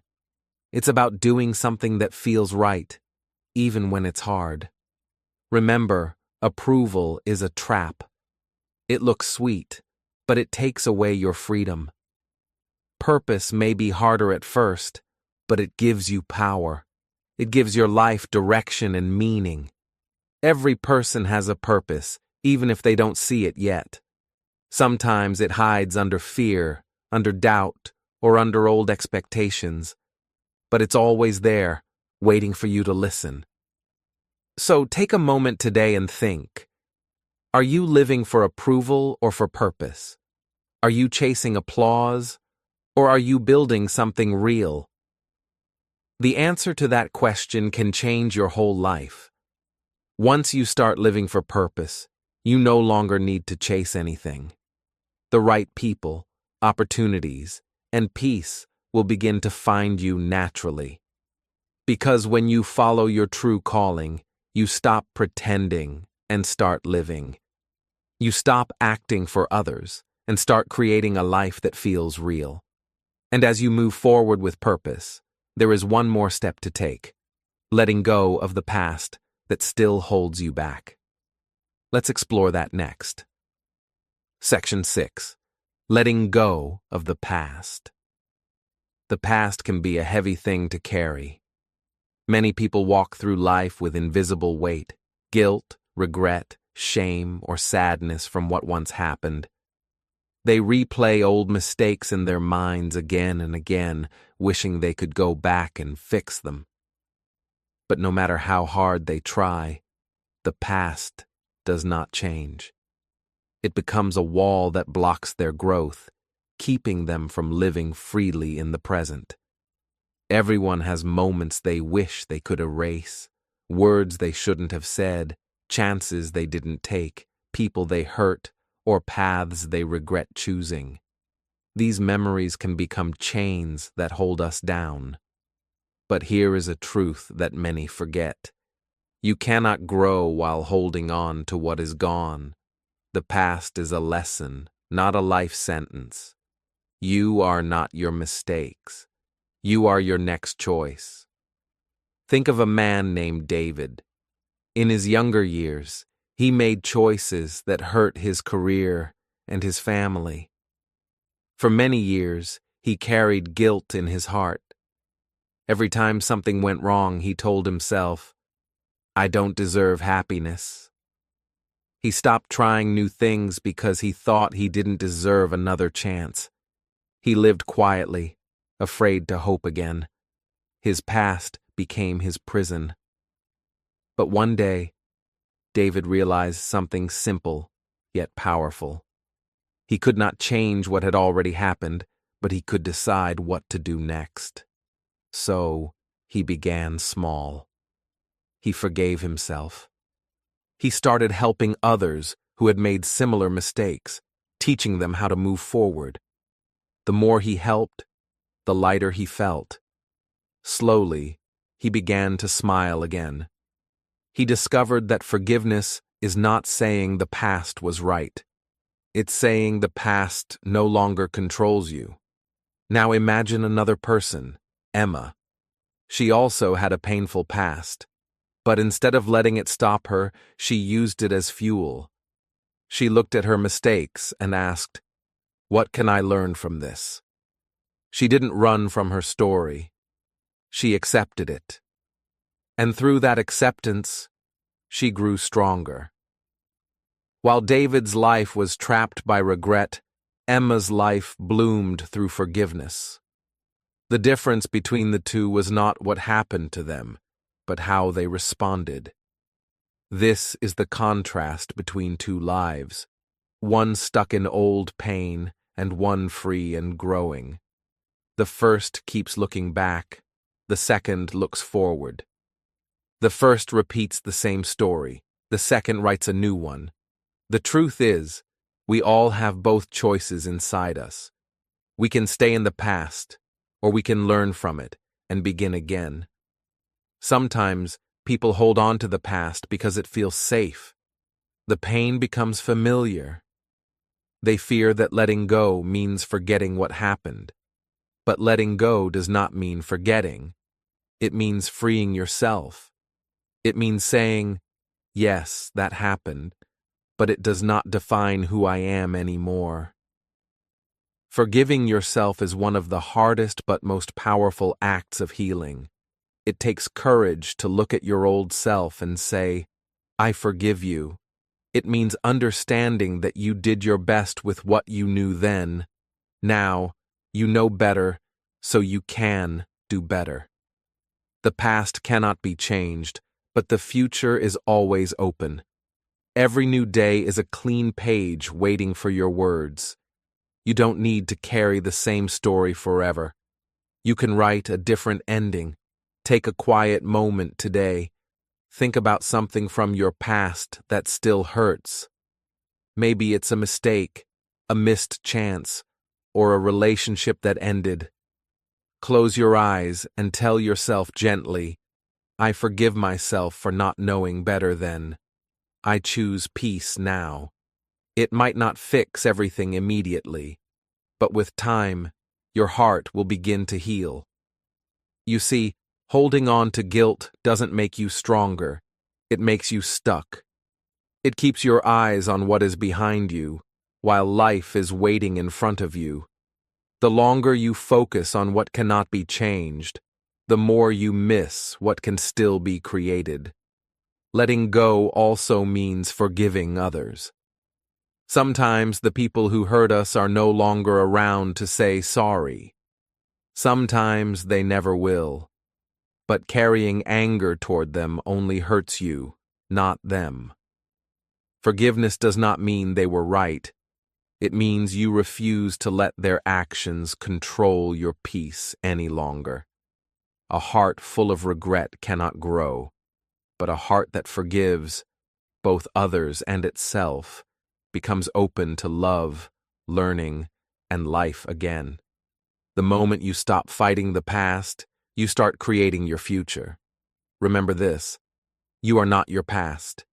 It's about doing something that feels right, even when it's hard. Remember, approval is a trap. It looks sweet, but it takes away your freedom. Purpose may be harder at first, but it gives you power. It gives your life direction and meaning. Every person has a purpose, even if they don't see it yet. Sometimes it hides under fear, under doubt, or under old expectations. But it's always there, waiting for you to listen. So take a moment today and think. Are you living for approval or for purpose? Are you chasing applause, or are you building something real? The answer to that question can change your whole life. Once you start living for purpose, you no longer need to chase anything. The right people, opportunities, and peace will begin to find you naturally. Because when you follow your true calling, you stop pretending and start living. You stop acting for others and start creating a life that feels real. And as you move forward with purpose, there is one more step to take: letting go of the past that still holds you back. Let's explore that next. Section 6. Letting go of the past. The past can be a heavy thing to carry. Many people walk through life with invisible weight, guilt, regret, shame, or sadness from what once happened. They replay old mistakes in their minds again and again, wishing they could go back and fix them. But no matter how hard they try, the past does not change. It becomes a wall that blocks their growth, keeping them from living freely in the present. Everyone has moments they wish they could erase, words they shouldn't have said, chances they didn't take, people they hurt, or paths they regret choosing. These memories can become chains that hold us down. But here is a truth that many forget. You cannot grow while holding on to what is gone. The past is a lesson, not a life sentence. You are not your mistakes. You are your next choice. Think of a man named David. In his younger years, he made choices that hurt his career and his family. For many years, he carried guilt in his heart. Every time something went wrong, he told himself, "I don't deserve happiness." He stopped trying new things because he thought he didn't deserve another chance. He lived quietly, afraid to hope again. His past became his prison. But one day, David realized something simple, yet powerful. He could not change what had already happened, but he could decide what to do next. So, he began small. He forgave himself. He started helping others who had made similar mistakes, teaching them how to move forward. The more he helped, the lighter he felt. Slowly, he began to smile again. He discovered that forgiveness is not saying the past was right. It's saying the past no longer controls you. Now imagine another person, Emma. She also had a painful past, but instead of letting it stop her, she used it as fuel. She looked at her mistakes and asked, "What can I learn from this?" She didn't run from her story. She accepted it. And through that acceptance, she grew stronger. While David's life was trapped by regret, Emma's life bloomed through forgiveness. The difference between the two was not what happened to them, but how they responded. This is the contrast between two lives, one stuck in old pain and one free and growing. The first keeps looking back, the second looks forward. The first repeats the same story, the second writes a new one. The truth is, we all have both choices inside us. We can stay in the past, or we can learn from it and begin again. Sometimes people hold on to the past because it feels safe. The pain becomes familiar. They fear that letting go means forgetting what happened. But letting go does not mean forgetting. It means freeing yourself. It means saying, yes, that happened, but it does not define who I am anymore. Forgiving yourself is one of the hardest but most powerful acts of healing. It takes courage to look at your old self and say, I forgive you. It means understanding that you did your best with what you knew then. Now, you know better, so you can do better. The past cannot be changed, but the future is always open. Every new day is a clean page waiting for your words. You don't need to carry the same story forever. You can write a different ending. Take a quiet moment today. Think about something from your past that still hurts. Maybe it's a mistake, a missed chance, or a relationship that ended. Close your eyes and tell yourself gently, I forgive myself for not knowing better then. I choose peace now. It might not fix everything immediately, but with time, your heart will begin to heal. You see, holding on to guilt doesn't make you stronger. It makes you stuck. It keeps your eyes on what is behind you, while life is waiting in front of you. The longer you focus on what cannot be changed, the more you miss what can still be created. Letting go also means forgiving others. Sometimes the people who hurt us are no longer around to say sorry. Sometimes they never will. But carrying anger toward them only hurts you, not them. Forgiveness does not mean they were right. It means you refuse to let their actions control your peace any longer. A heart full of regret cannot grow, but a heart that forgives, both others and itself, becomes open to love, learning, and life again. The moment you stop fighting the past, you start creating your future. Remember this, you are not your past.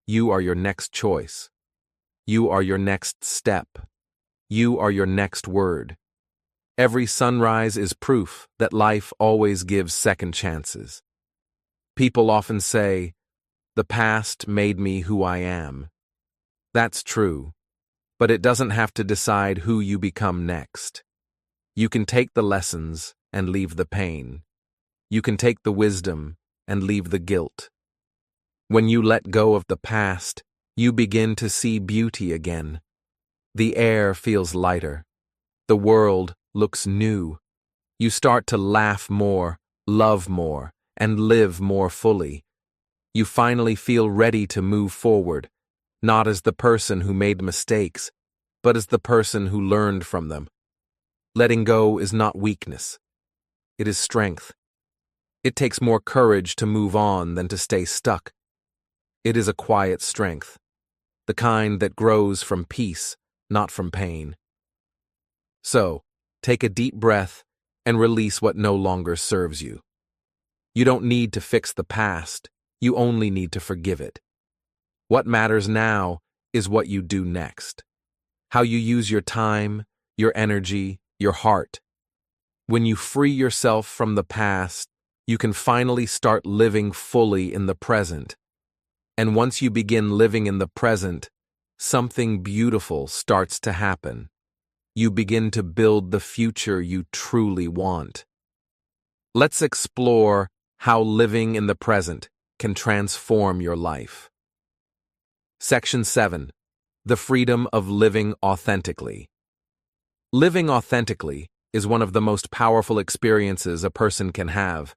You are your next choice. You are your next step. You are your next word. Every sunrise is proof that life always gives second chances. People often say, the past made me who I am. That's true, but it doesn't have to decide who you become next. You can take the lessons and leave the pain. You can take the wisdom and leave the guilt. When you let go of the past, you begin to see beauty again. The air feels lighter. The world looks new. You start to laugh more, love more, and live more fully. You finally feel ready to move forward, not as the person who made mistakes, but as the person who learned from them. Letting go is not weakness. It is strength. It takes more courage to move on than to stay stuck. It is a quiet strength, the kind that grows from peace, not from pain. So, take a deep breath and release what no longer serves you. You don't need to fix the past, you only need to forgive it. What matters now is what you do next. How you use your time, your energy, your heart. When you free yourself from the past, you can finally start living fully in the present. And once you begin living in the present, something beautiful starts to happen. you begin to build the future you truly want. Let's explore how living in the present can transform your life. Section 7. The freedom of living authentically. Living authentically is one of the most powerful experiences a person can have.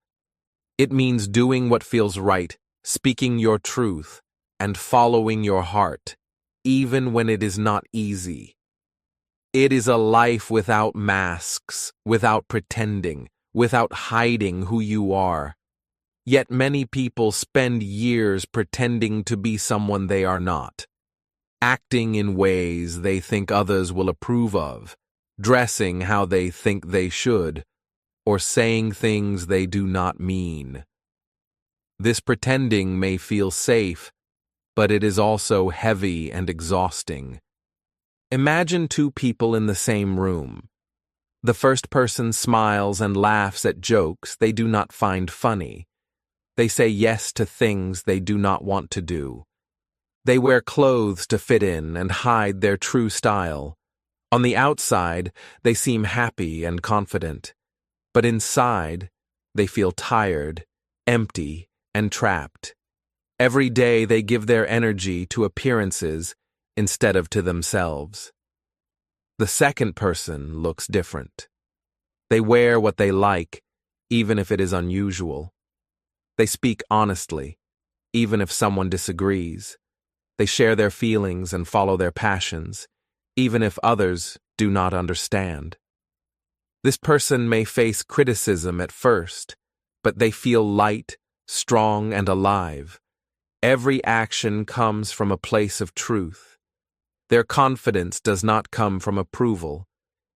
It means doing what feels right, speaking your truth, and following your heart, even when it is not easy. It is a life without masks, without pretending, without hiding who you are. Yet many people spend years pretending to be someone they are not, acting in ways they think others will approve of, dressing how they think they should, or saying things they do not mean. This pretending may feel safe, but it is also heavy and exhausting. Imagine two people in the same room. The first person smiles and laughs at jokes they do not find funny. They say yes to things they do not want to do. They wear clothes to fit in and hide their true style. On the outside, they seem happy and confident, but inside, they feel tired, empty, and trapped. Every day they give their energy to appearances instead of to themselves. The second person looks different. They wear what they like, even if it is unusual. They speak honestly, even if someone disagrees. They share their feelings and follow their passions, even if others do not understand. This person may face criticism at first, but they feel light, strong, and alive. Every action comes from a place of truth. Their confidence does not come from approval.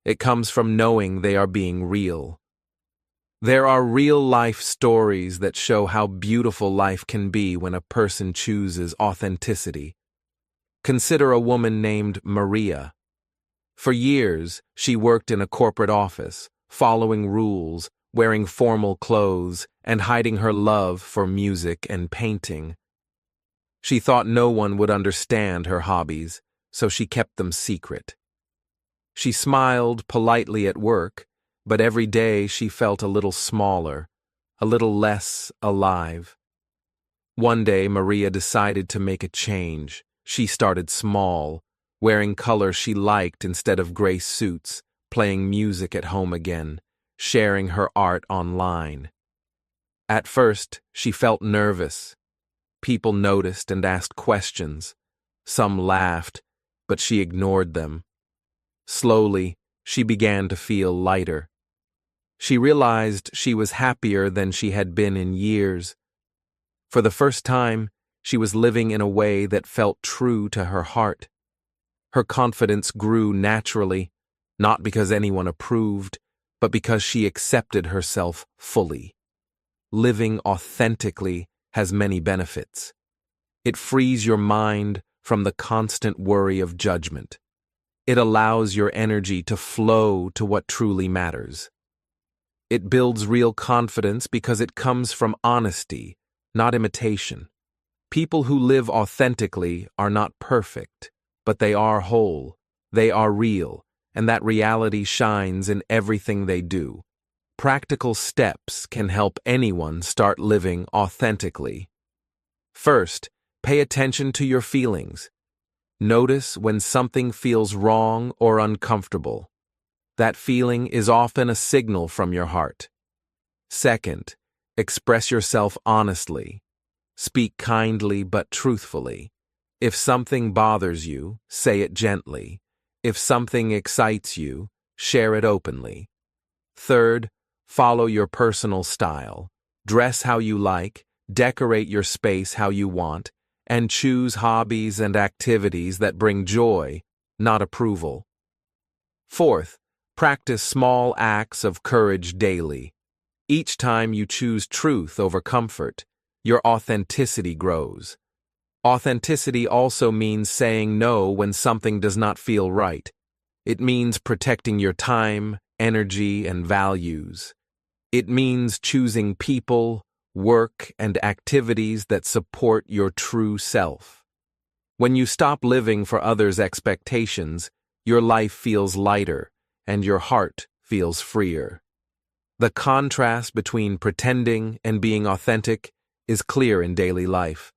It comes from knowing they are being real. There are real-life stories that show how beautiful life can be when a person chooses authenticity. Consider a woman named Maria. For years, she worked in a corporate office, following rules, wearing formal clothes, and hiding her love for music and painting. She thought no one would understand her hobbies, so she kept them secret. She smiled politely at work, but every day she felt a little smaller, a little less alive. One day, Maria decided to make a change. She started small, wearing colors she liked instead of gray suits, playing music at home again, sharing her art online. At first, she felt nervous. People noticed and asked questions. Some laughed, but she ignored them. Slowly, she began to feel lighter. She realized she was happier than she had been in years. For the first time, she was living in a way that felt true to her heart. Her confidence grew naturally, not because anyone approved, but because she accepted herself fully. Living authentically has many benefits. It frees your mind from the constant worry of judgment. It allows your energy to flow to what truly matters. It builds real confidence because it comes from honesty, not imitation. People who live authentically are not perfect, but they are whole, they are real, and that reality shines in everything they do. Practical steps can help anyone start living authentically. First, pay attention to your feelings. Notice when something feels wrong or uncomfortable. That feeling is often a signal from your heart. Second, express yourself honestly. Speak kindly but truthfully. If something bothers you, say it gently. If something excites you, share it openly. Third, follow your personal style. Dress how you like, decorate your space how you want, and choose hobbies and activities that bring joy, not approval. Fourth, practice small acts of courage daily. Each time you choose truth over comfort, your authenticity grows. Authenticity also means saying no when something does not feel right. It means protecting your time, energy, and values. It means choosing people, work, and activities that support your true self. When you stop living for others' expectations, your life feels lighter and your heart feels freer. The contrast between pretending and being authentic is clear in daily life.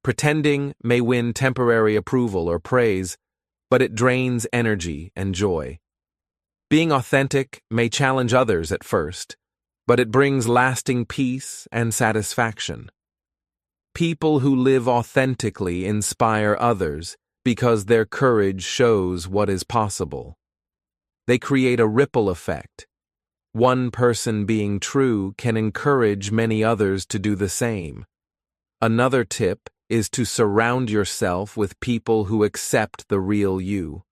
Pretending may win temporary approval or praise, but it drains energy and joy. Being authentic may challenge others at first, but it brings lasting peace and satisfaction. People who live authentically inspire others because their courage shows what is possible. They create a ripple effect. One person being true can encourage many others to do the same. Another tip is to surround yourself with people who accept the real you.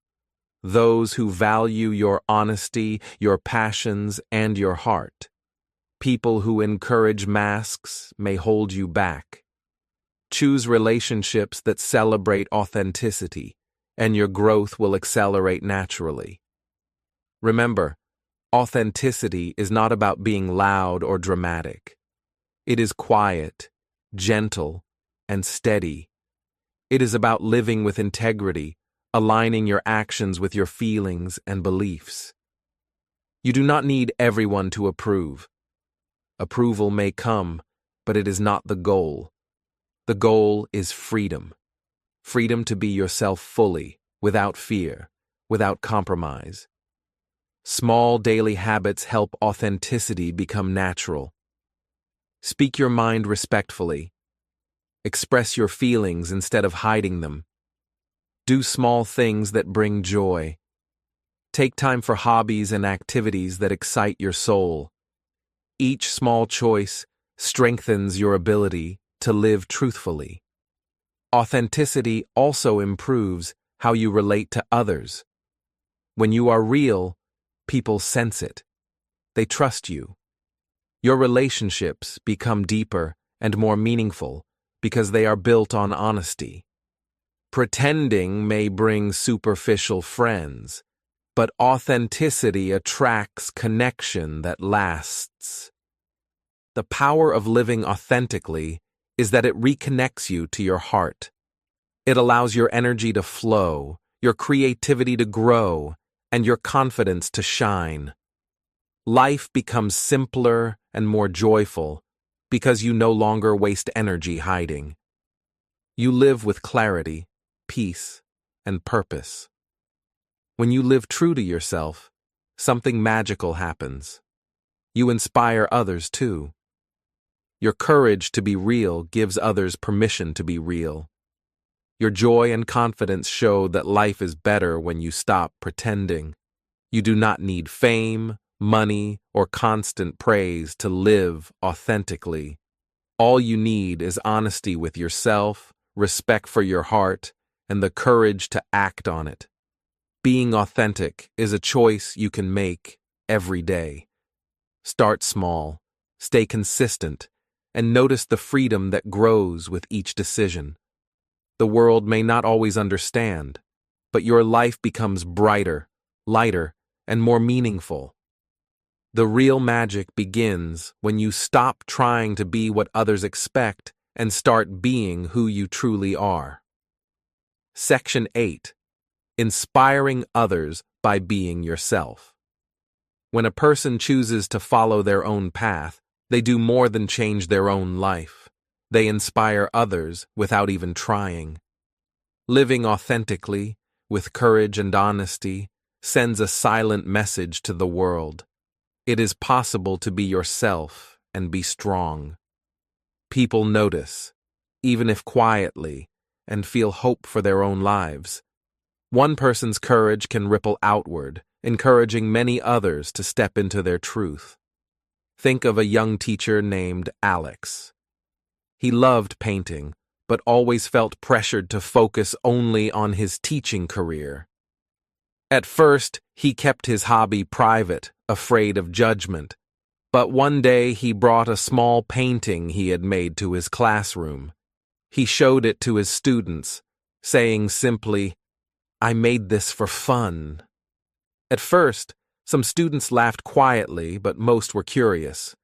Those who value your honesty, your passions, and your heart. People who encourage masks may hold you back. Choose relationships that celebrate authenticity, and your growth will accelerate naturally. Remember, authenticity is not about being loud or dramatic. It is quiet, gentle, and steady. It is about living with integrity, aligning your actions with your feelings and beliefs. You do not need everyone to approve. Approval may come, but it is not the goal. The goal is freedom. Freedom to be yourself fully, without fear, without compromise. Small daily habits help authenticity become natural. Speak your mind respectfully. Express your feelings instead of hiding them. Do small things that bring joy. Take time for hobbies and activities that excite your soul. Each small choice strengthens your ability to live truthfully. Authenticity also improves how you relate to others. When you are real, people sense it. They trust you. Your relationships become deeper and more meaningful because they are built on honesty. Pretending may bring superficial friends, but authenticity attracts connection that lasts. The power of living authentically is that it reconnects you to your heart. It allows your energy to flow, your creativity to grow, and your confidence to shine. Life becomes simpler and more joyful because you no longer waste energy hiding. You live with clarity, peace, and purpose. When you live true to yourself, something magical happens. You inspire others too. Your courage to be real gives others permission to be real. Your joy and confidence show that life is better when you stop pretending. You do not need fame, money, or constant praise to live authentically. All you need is honesty with yourself, respect for your heart, and the courage to act on it. Being authentic is a choice you can make every day. Start small, stay consistent, and notice the freedom that grows with each decision. The world may not always understand, but your life becomes brighter, lighter, and more meaningful. The real magic begins when you stop trying to be what others expect and start being who you truly are. Section 8. Inspiring others by being yourself. When a person chooses to follow their own path, they do more than change their own life. They inspire others without even trying. Living authentically, with courage and honesty, sends a silent message to the world. It is possible to be yourself and be strong. People notice, even if quietly, and feel hope for their own lives. One person's courage can ripple outward, encouraging many others to step into their truth. Think of a young teacher named Alex. He loved painting, but always felt pressured to focus only on his teaching career. At first, he kept his hobby private, afraid of judgment. But one day he brought a small painting he had made to his classroom. He showed it to his students, saying simply, "I made this for fun." At first, some students laughed quietly, but most were curious.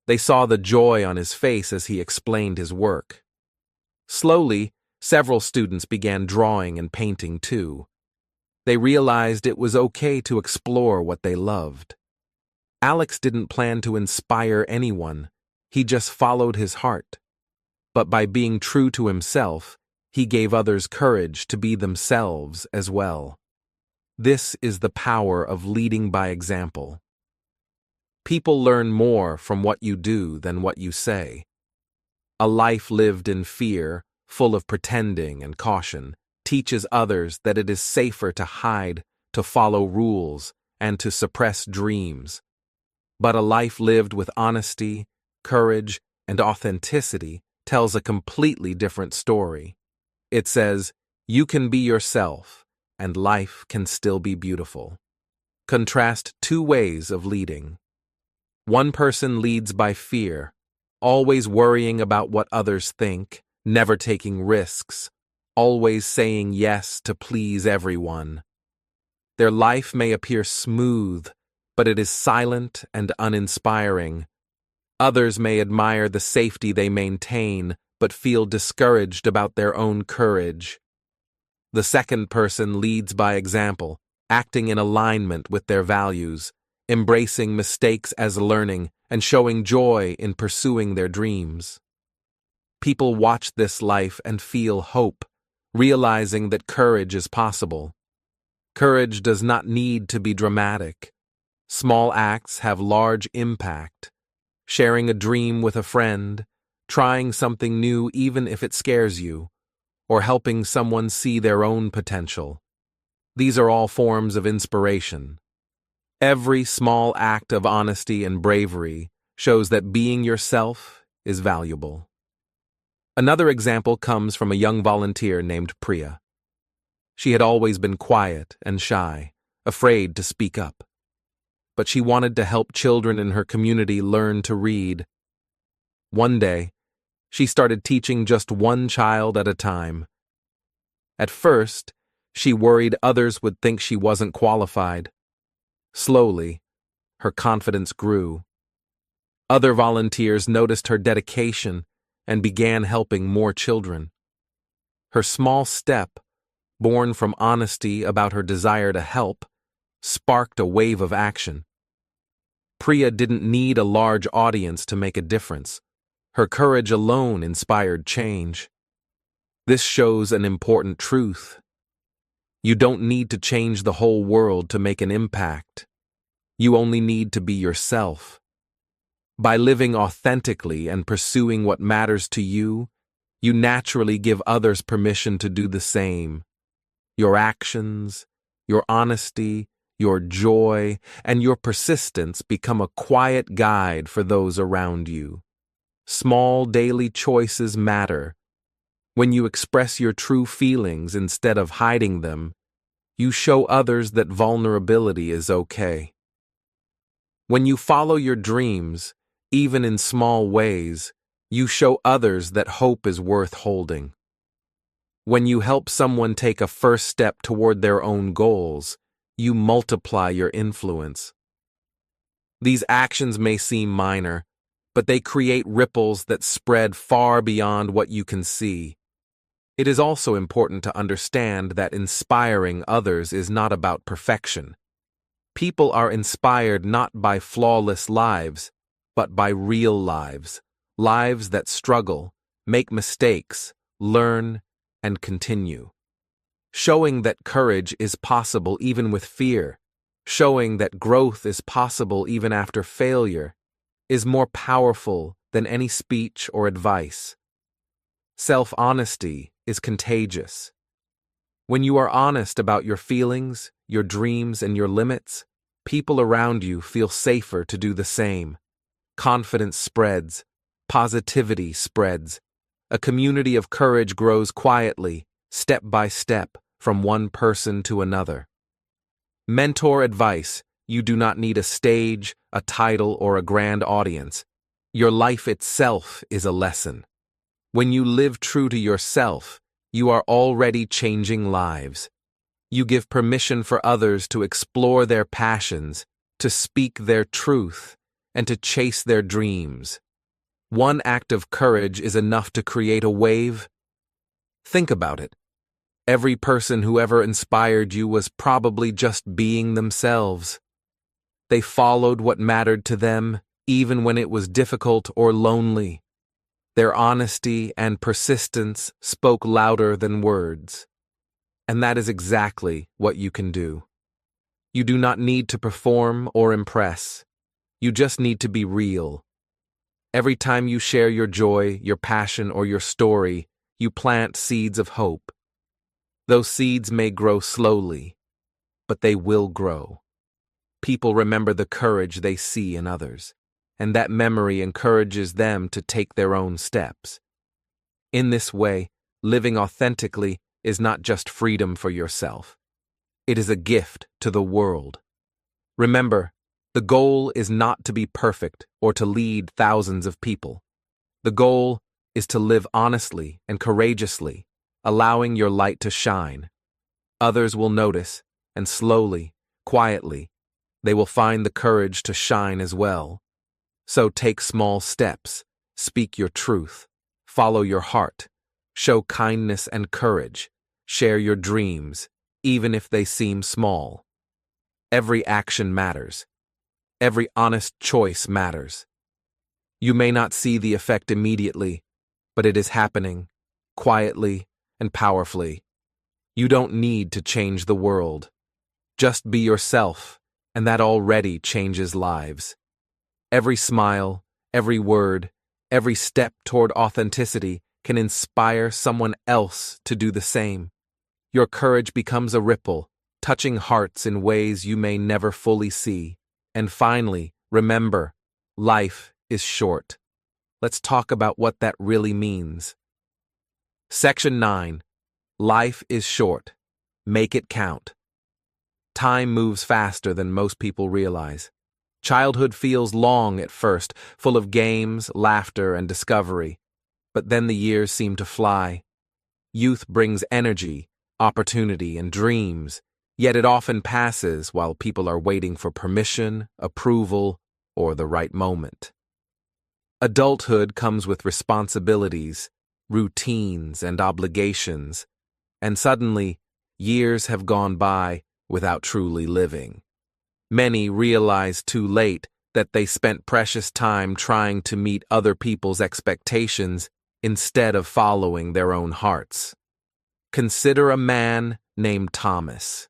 They saw the joy on his face as he explained his work. Slowly, several students began drawing and painting too. They realized it was okay to explore what they loved. Alex didn't plan to inspire anyone, he just followed his heart. But by being true to himself, he gave others courage to be themselves as well. This is the power of leading by example. People learn more from what you do than what you say. A life lived in fear, full of pretending and caution, teaches others that it is safer to hide, to follow rules, and to suppress dreams. But a life lived with honesty, courage, and authenticity tells a completely different story. It says, you can be yourself, and life can still be beautiful. Contrast two ways of leading. One person leads by fear, always worrying about what others think, never taking risks, always saying yes to please everyone. Their life may appear smooth, but it is silent and uninspiring. Others may admire the safety they maintain, but feel discouraged about their own courage. The second person leads by example, acting in alignment with their values, embracing mistakes as learning, and showing joy in pursuing their dreams. People watch this life and feel hope, realizing that courage is possible. Courage does not need to be dramatic. Small acts have large impact. Sharing a dream with a friend, trying something new even if it scares you, or helping someone see their own potential. These are all forms of inspiration. Every small act of honesty and bravery shows that being yourself is valuable. Another example comes from a young volunteer named Priya. She had always been quiet and shy, afraid to speak up. But she wanted to help children in her community learn to read. One day, she started teaching just one child at a time. At first, she worried others would think she wasn't qualified. Slowly, her confidence grew. Other volunteers noticed her dedication and began helping more children. Her small step, born from honesty about her desire to help, sparked a wave of action. Priya didn't need a large audience to make a difference. Her courage alone inspired change. This shows an important truth. You don't need to change the whole world to make an impact. You only need to be yourself. By living authentically and pursuing what matters to you, you naturally give others permission to do the same. Your actions, your honesty, your joy, and your persistence become a quiet guide for those around you. Small daily choices matter. When you express your true feelings instead of hiding them, you show others that vulnerability is okay. When you follow your dreams, even in small ways, you show others that hope is worth holding. When you help someone take a first step toward their own goals, you multiply your influence. These actions may seem minor, but they create ripples that spread far beyond what you can see. It is also important to understand that inspiring others is not about perfection. People are inspired not by flawless lives, but by real lives, lives that struggle, make mistakes, learn, and continue. Showing that courage is possible even with fear, showing that growth is possible even after failure, is more powerful than any speech or advice. Self-honesty is contagious. When you are honest about your feelings, your dreams, and your limits, people around you feel safer to do the same. Confidence spreads, positivity spreads. A community of courage grows quietly, step by step, from one person to another. Mentor advice: you do not need a stage, a title, or a grand audience. Your life itself is a lesson. When you live true to yourself, you are already changing lives. You give permission for others to explore their passions, to speak their truth, and to chase their dreams. One act of courage is enough to create a wave. Think about it. Every person who ever inspired you was probably just being themselves. They followed what mattered to them, even when it was difficult or lonely. Their honesty and persistence spoke louder than words. And that is exactly what you can do. You do not need to perform or impress. You just need to be real. Every time you share your joy, your passion, or your story, you plant seeds of hope. Those seeds may grow slowly, but they will grow. People remember the courage they see in others, and that memory encourages them to take their own steps. In this way, living authentically is not just freedom for yourself. It is a gift to the world. Remember, the goal is not to be perfect or to lead thousands of people. The goal is to live honestly and courageously, allowing your light to shine. Others will notice, and slowly, quietly, they will find the courage to shine as well. So take small steps, speak your truth, follow your heart, show kindness and courage, share your dreams, even if they seem small. Every action matters. Every honest choice matters. You may not see the effect immediately, but it is happening, quietly and powerfully. You don't need to change the world. Just be yourself, and that already changes lives. Every smile, every word, every step toward authenticity can inspire someone else to do the same. Your courage becomes a ripple, touching hearts in ways you may never fully see. And finally, remember, life is short. Let's talk about what that really means. Section 9. Life is short. Make it count. Time moves faster than most people realize. Childhood feels long at first, full of games, laughter, and discovery. But then the years seem to fly. Youth brings energy, opportunity, and dreams, yet it often passes while people are waiting for permission, approval, or the right moment. Adulthood comes with responsibilities, routines, and obligations, and suddenly, years have gone by without truly living. Many realize too late that they spent precious time trying to meet other people's expectations instead of following their own hearts. Consider a man named Thomas.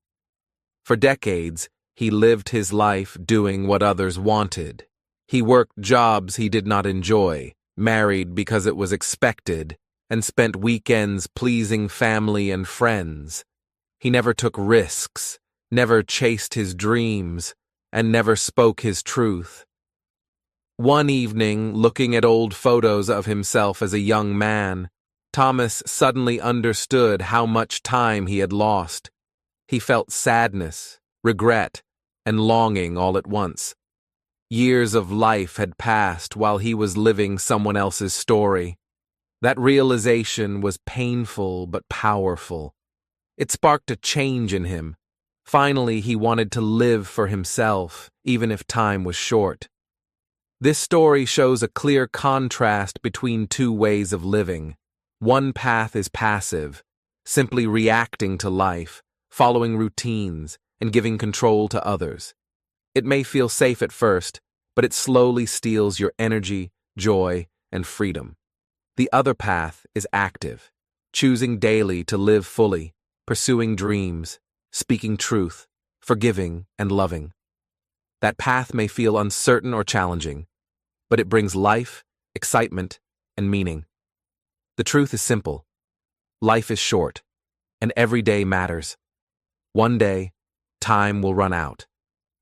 For decades, he lived his life doing what others wanted. He worked jobs he did not enjoy, married because it was expected, and spent weekends pleasing family and friends. He never took risks, never chased his dreams, and never spoke his truth. One evening, looking at old photos of himself as a young man, Thomas suddenly understood how much time he had lost. He felt sadness, regret, and longing all at once. Years of life had passed while he was living someone else's story. That realization was painful but powerful. It sparked a change in him. Finally, he wanted to live for himself, even if time was short. This story shows a clear contrast between two ways of living. One path is passive, simply reacting to life, following routines, and giving control to others. It may feel safe at first, but it slowly steals your energy, joy, and freedom. The other path is active, choosing daily to live fully, pursuing dreams, speaking truth, forgiving, and loving. That path may feel uncertain or challenging, but it brings life, excitement, and meaning. The truth is simple. Life is short, and every day matters. One day, time will run out,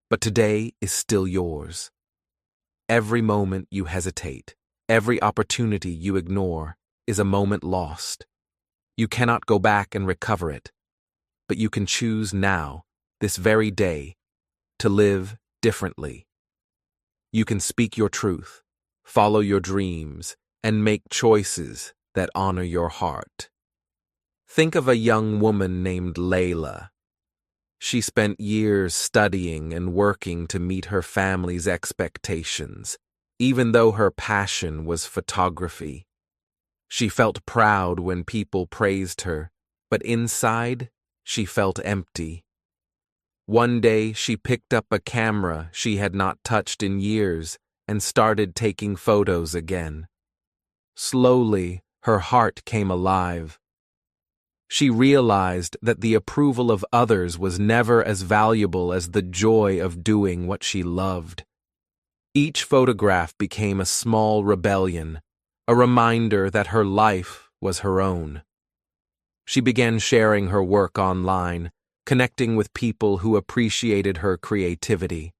but today is still yours. Every moment you hesitate, every opportunity you ignore, is a moment lost. You cannot go back and recover it, but you can choose now, this very day, to live differently. You can speak your truth, follow your dreams, and make choices that honor your heart. Think of a young woman named Layla. She spent years studying and working to meet her family's expectations, even though her passion was photography. She felt proud when people praised her, but inside, she felt empty. One day, she picked up a camera she had not touched in years and started taking photos again. Slowly, her heart came alive. She realized that the approval of others was never as valuable as the joy of doing what she loved. Each photograph became a small rebellion, a reminder that her life was her own. She began sharing her work online, connecting with people who appreciated her creativity.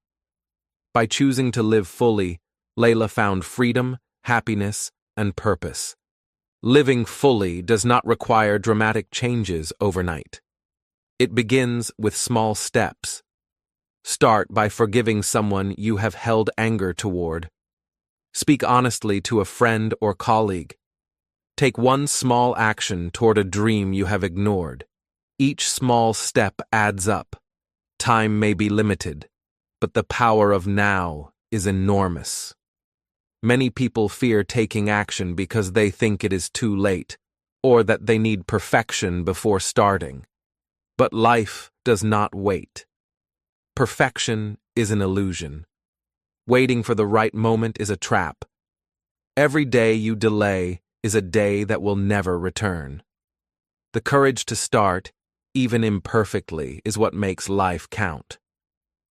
By choosing to live fully, Layla found freedom, happiness, and purpose. Living fully does not require dramatic changes overnight. It begins with small steps. Start by forgiving someone you have held anger toward. Speak honestly to a friend or colleague. Take one small action toward a dream you have ignored. Each small step adds up. Time may be limited, but the power of now is enormous. Many people fear taking action because they think it is too late, or that they need perfection before starting. But life does not wait. Perfection is an illusion. Waiting for the right moment is a trap. Every day you delay is a day that will never return. The courage to start, even imperfectly, is what makes life count.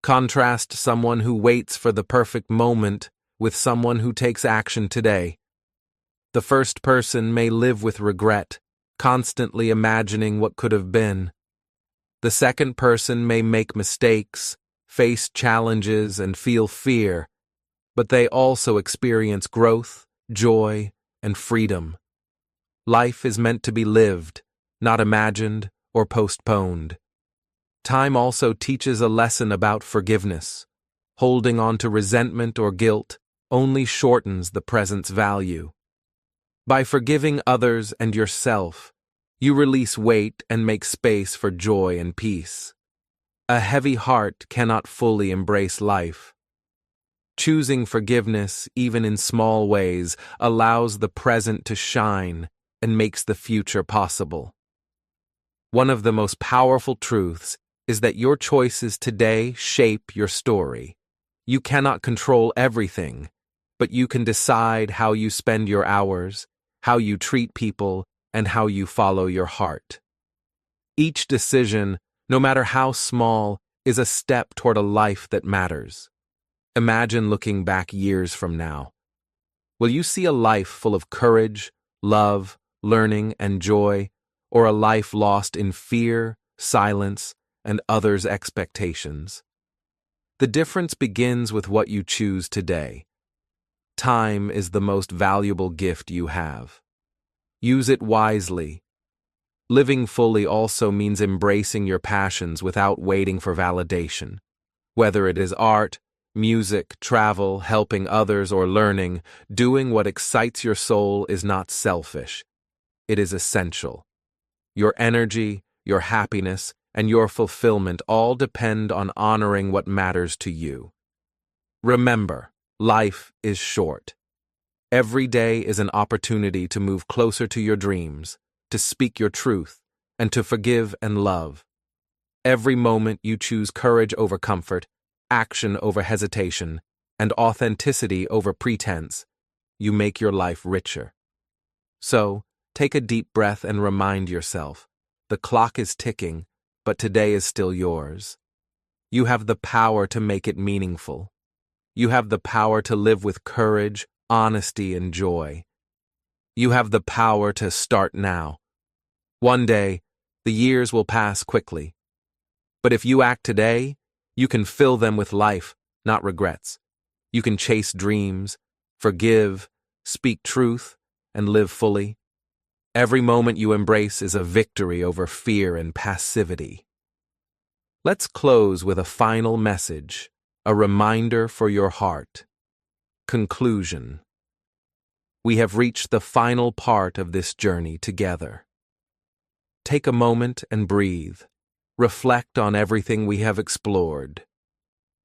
Contrast someone who waits for the perfect moment with someone who takes action today. The first person may live with regret, constantly imagining what could have been. The second person may make mistakes, face challenges, and feel fear, but they also experience growth, joy, and freedom. Life is meant to be lived, not imagined or postponed. Time also teaches a lesson about forgiveness. Holding on to resentment or guilt only shortens the present's value. By forgiving others and yourself, you release weight and make space for joy and peace. A heavy heart cannot fully embrace life. Choosing forgiveness, even in small ways, allows the present to shine and makes the future possible. One of the most powerful truths is that your choices today shape your story. You cannot control everything, but you can decide how you spend your hours, how you treat people, and how you follow your heart. Each decision, no matter how small, is a step toward a life that matters. Imagine looking back years from now. Will you see a life full of courage, love, learning, and joy, or a life lost in fear, silence, and others' expectations? The difference begins with what you choose today. Time is the most valuable gift you have. Use it wisely. Living fully also means embracing your passions without waiting for validation. Whether it is art, music, travel, helping others, or learning, doing what excites your soul is not selfish. It is essential. Your energy, your happiness, and your fulfillment all depend on honoring what matters to you. Remember, life is short. Every day is an opportunity to move closer to your dreams, to speak your truth, and to forgive and love. Every moment you choose courage over comfort, action over hesitation, and authenticity over pretense, you make your life richer. So, take a deep breath and remind yourself, the clock is ticking, but today is still yours. You have the power to make it meaningful. You have the power to live with courage, honesty, and joy. You have the power to start now. One day, the years will pass quickly. But if you act today, you can fill them with life, not regrets. You can chase dreams, forgive, speak truth, and live fully. Every moment you embrace is a victory over fear and passivity. Let's close with a final message. A reminder for your heart. Conclusion. We have reached the final part of this journey together. Take a moment and breathe. Reflect on everything we have explored.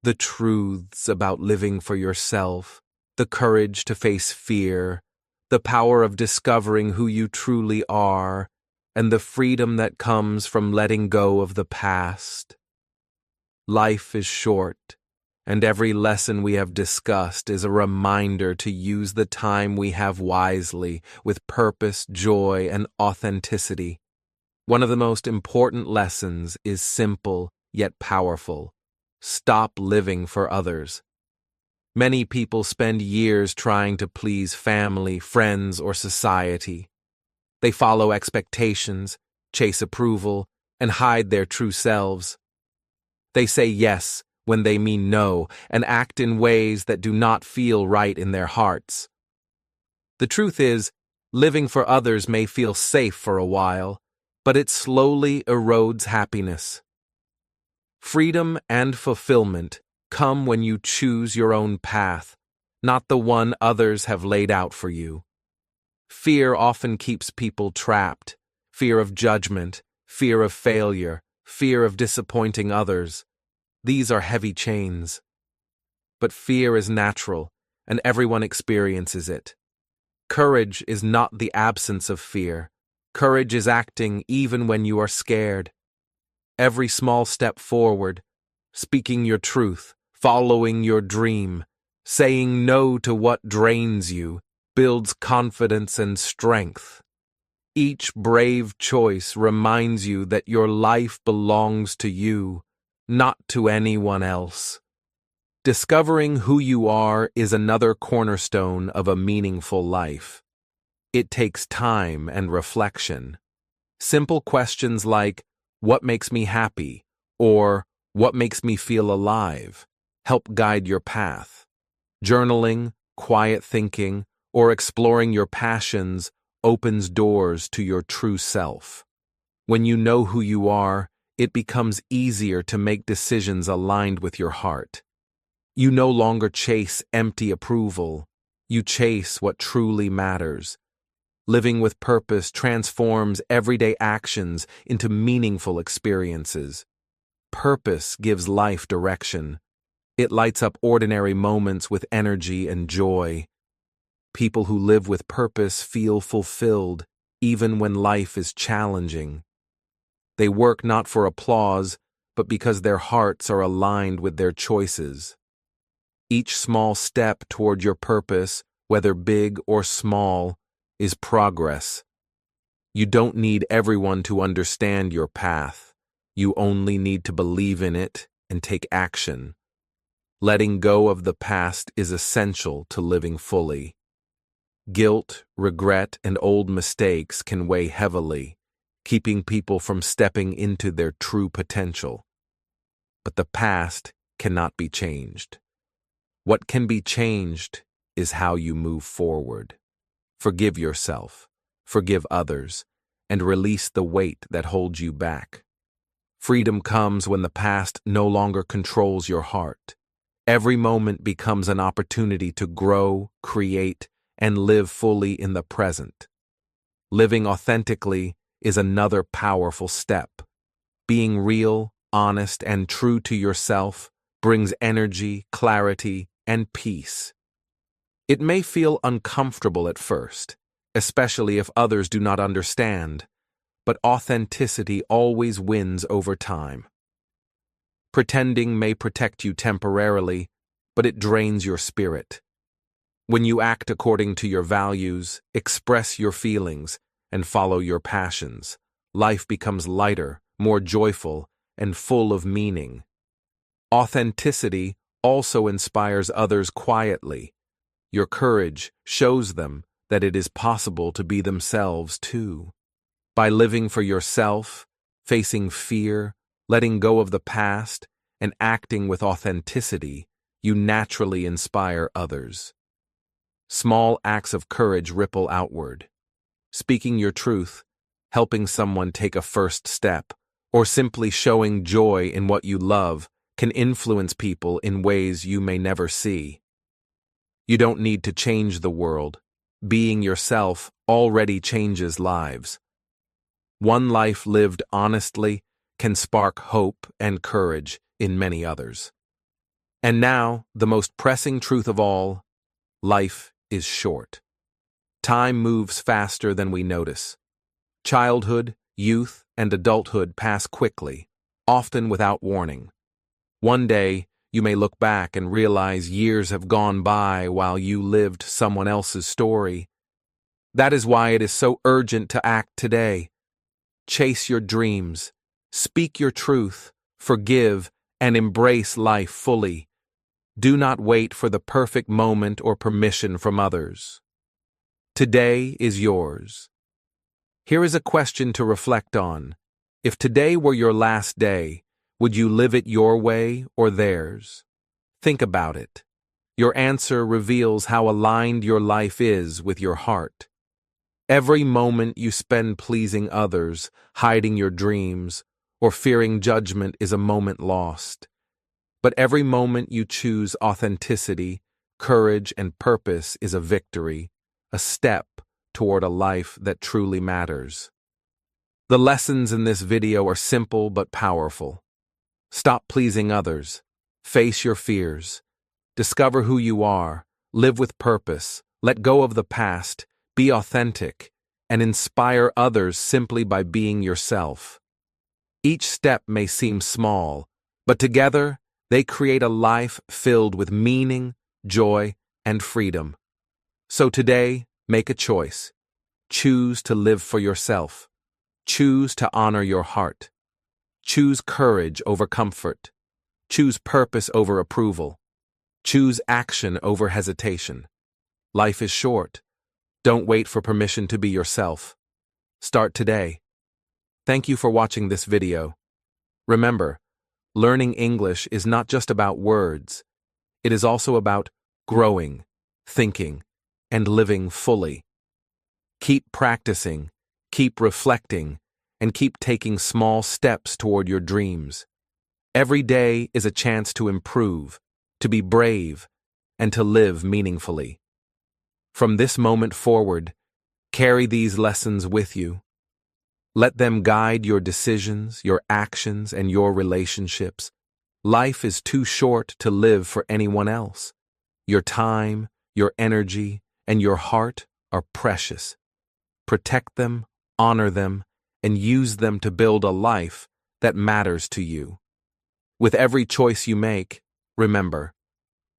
The truths about living for yourself, the courage to face fear, the power of discovering who you truly are, and the freedom that comes from letting go of the past. Life is short, and every lesson we have discussed is a reminder to use the time we have wisely, with purpose, joy, and authenticity. One of the most important lessons is simple yet powerful. Stop living for others. Many people spend years trying to please family, friends, or society. They follow expectations, chase approval, and hide their true selves. They say yes when they mean no, and act in ways that do not feel right in their hearts. The truth is, living for others may feel safe for a while, but it slowly erodes happiness. Freedom and fulfillment come when you choose your own path, not the one others have laid out for you. Fear often keeps people trapped. Fear of judgment, fear of failure, fear of disappointing others. These are heavy chains. But fear is natural, and everyone experiences it. Courage is not the absence of fear. Courage is acting even when you are scared. Every small step forward, speaking your truth, following your dream, saying no to what drains you, builds confidence and strength. Each brave choice reminds you that your life belongs to you, not to anyone else. Discovering who you are is another cornerstone of a meaningful life. It takes time and reflection. Simple questions like, "What makes me happy?" or "What makes me feel alive?" help guide your path. Journaling, quiet thinking, or exploring your passions opens doors to your true self. When you know who you are, it becomes easier to make decisions aligned with your heart. You no longer chase empty approval. You chase what truly matters. Living with purpose transforms everyday actions into meaningful experiences. Purpose gives life direction. It lights up ordinary moments with energy and joy. People who live with purpose feel fulfilled, even when life is challenging. They work not for applause, but because their hearts are aligned with their choices. Each small step toward your purpose, whether big or small, is progress. You don't need everyone to understand your path. You only need to believe in it and take action. Letting go of the past is essential to living fully. Guilt, regret, and old mistakes can weigh heavily, keeping people from stepping into their true potential. But the past cannot be changed. What can be changed is how you move forward. Forgive yourself, forgive others, and release the weight that holds you back. Freedom comes when the past no longer controls your heart. Every moment becomes an opportunity to grow, create, and live fully in the present. Living authentically is another powerful step. Being real, honest, and true to yourself brings energy, clarity, and peace. It may feel uncomfortable at first, especially if others do not understand, but authenticity always wins over time. Pretending may protect you temporarily, but it drains your spirit. When you act according to your values, express your feelings, and follow your passions, life becomes lighter, more joyful, and full of meaning. Authenticity also inspires others quietly. Your courage shows them that it is possible to be themselves too. By living for yourself, facing fear, letting go of the past, and acting with authenticity, you naturally inspire others. Small acts of courage ripple outward. Speaking your truth, helping someone take a first step, or simply showing joy in what you love can influence people in ways you may never see. You don't need to change the world. Being yourself already changes lives. One life lived honestly can spark hope and courage in many others. And now, the most pressing truth of all, life is short. Time moves faster than we notice. Childhood, youth, and adulthood pass quickly, often without warning. One day, you may look back and realize years have gone by while you lived someone else's story. That is why it is so urgent to act today. Chase your dreams, speak your truth, forgive, and embrace life fully. Do not wait for the perfect moment or permission from others. Today is yours. Here is a question to reflect on. If today were your last day, would you live it your way or theirs? Think about it. Your answer reveals how aligned your life is with your heart. Every moment you spend pleasing others, hiding your dreams, or fearing judgment is a moment lost. But every moment you choose authenticity, courage, and purpose is a victory, a step toward a life that truly matters. The lessons in this video are simple but powerful. Stop pleasing others. Face your fears. Discover who you are. Live with purpose. Let go of the past. Be authentic. And inspire others simply by being yourself. Each step may seem small, but together they create a life filled with meaning, joy, and freedom. So today, make a choice. Choose to live for yourself. Choose to honor your heart. Choose courage over comfort. Choose purpose over approval. Choose action over hesitation. Life is short. Don't wait for permission to be yourself. Start today. Thank you for watching this video. Remember, learning English is not just about words. It is also about growing, thinking, and living fully. Keep practicing, keep reflecting, and keep taking small steps toward your dreams. Every day is a chance to improve, to be brave, and to live meaningfully. From this moment forward, carry these lessons with you. Let them guide your decisions, your actions, and your relationships. Life is too short to live for anyone else. Your time, your energy, and your heart are precious. Protect them, honor them, and use them to build a life that matters to you. With every choice you make, remember,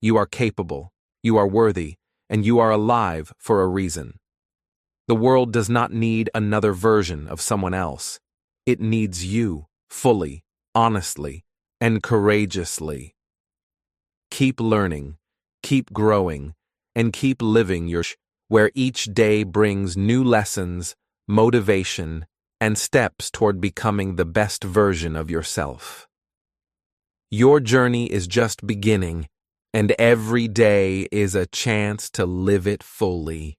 you are capable, you are worthy, and you are alive for a reason. The world does not need another version of someone else. It needs you, fully, honestly, and courageously. Keep learning, keep growing, and keep living where each day brings new lessons, motivation, and steps toward becoming the best version of yourself. Your journey is just beginning, and every day is a chance to live it fully.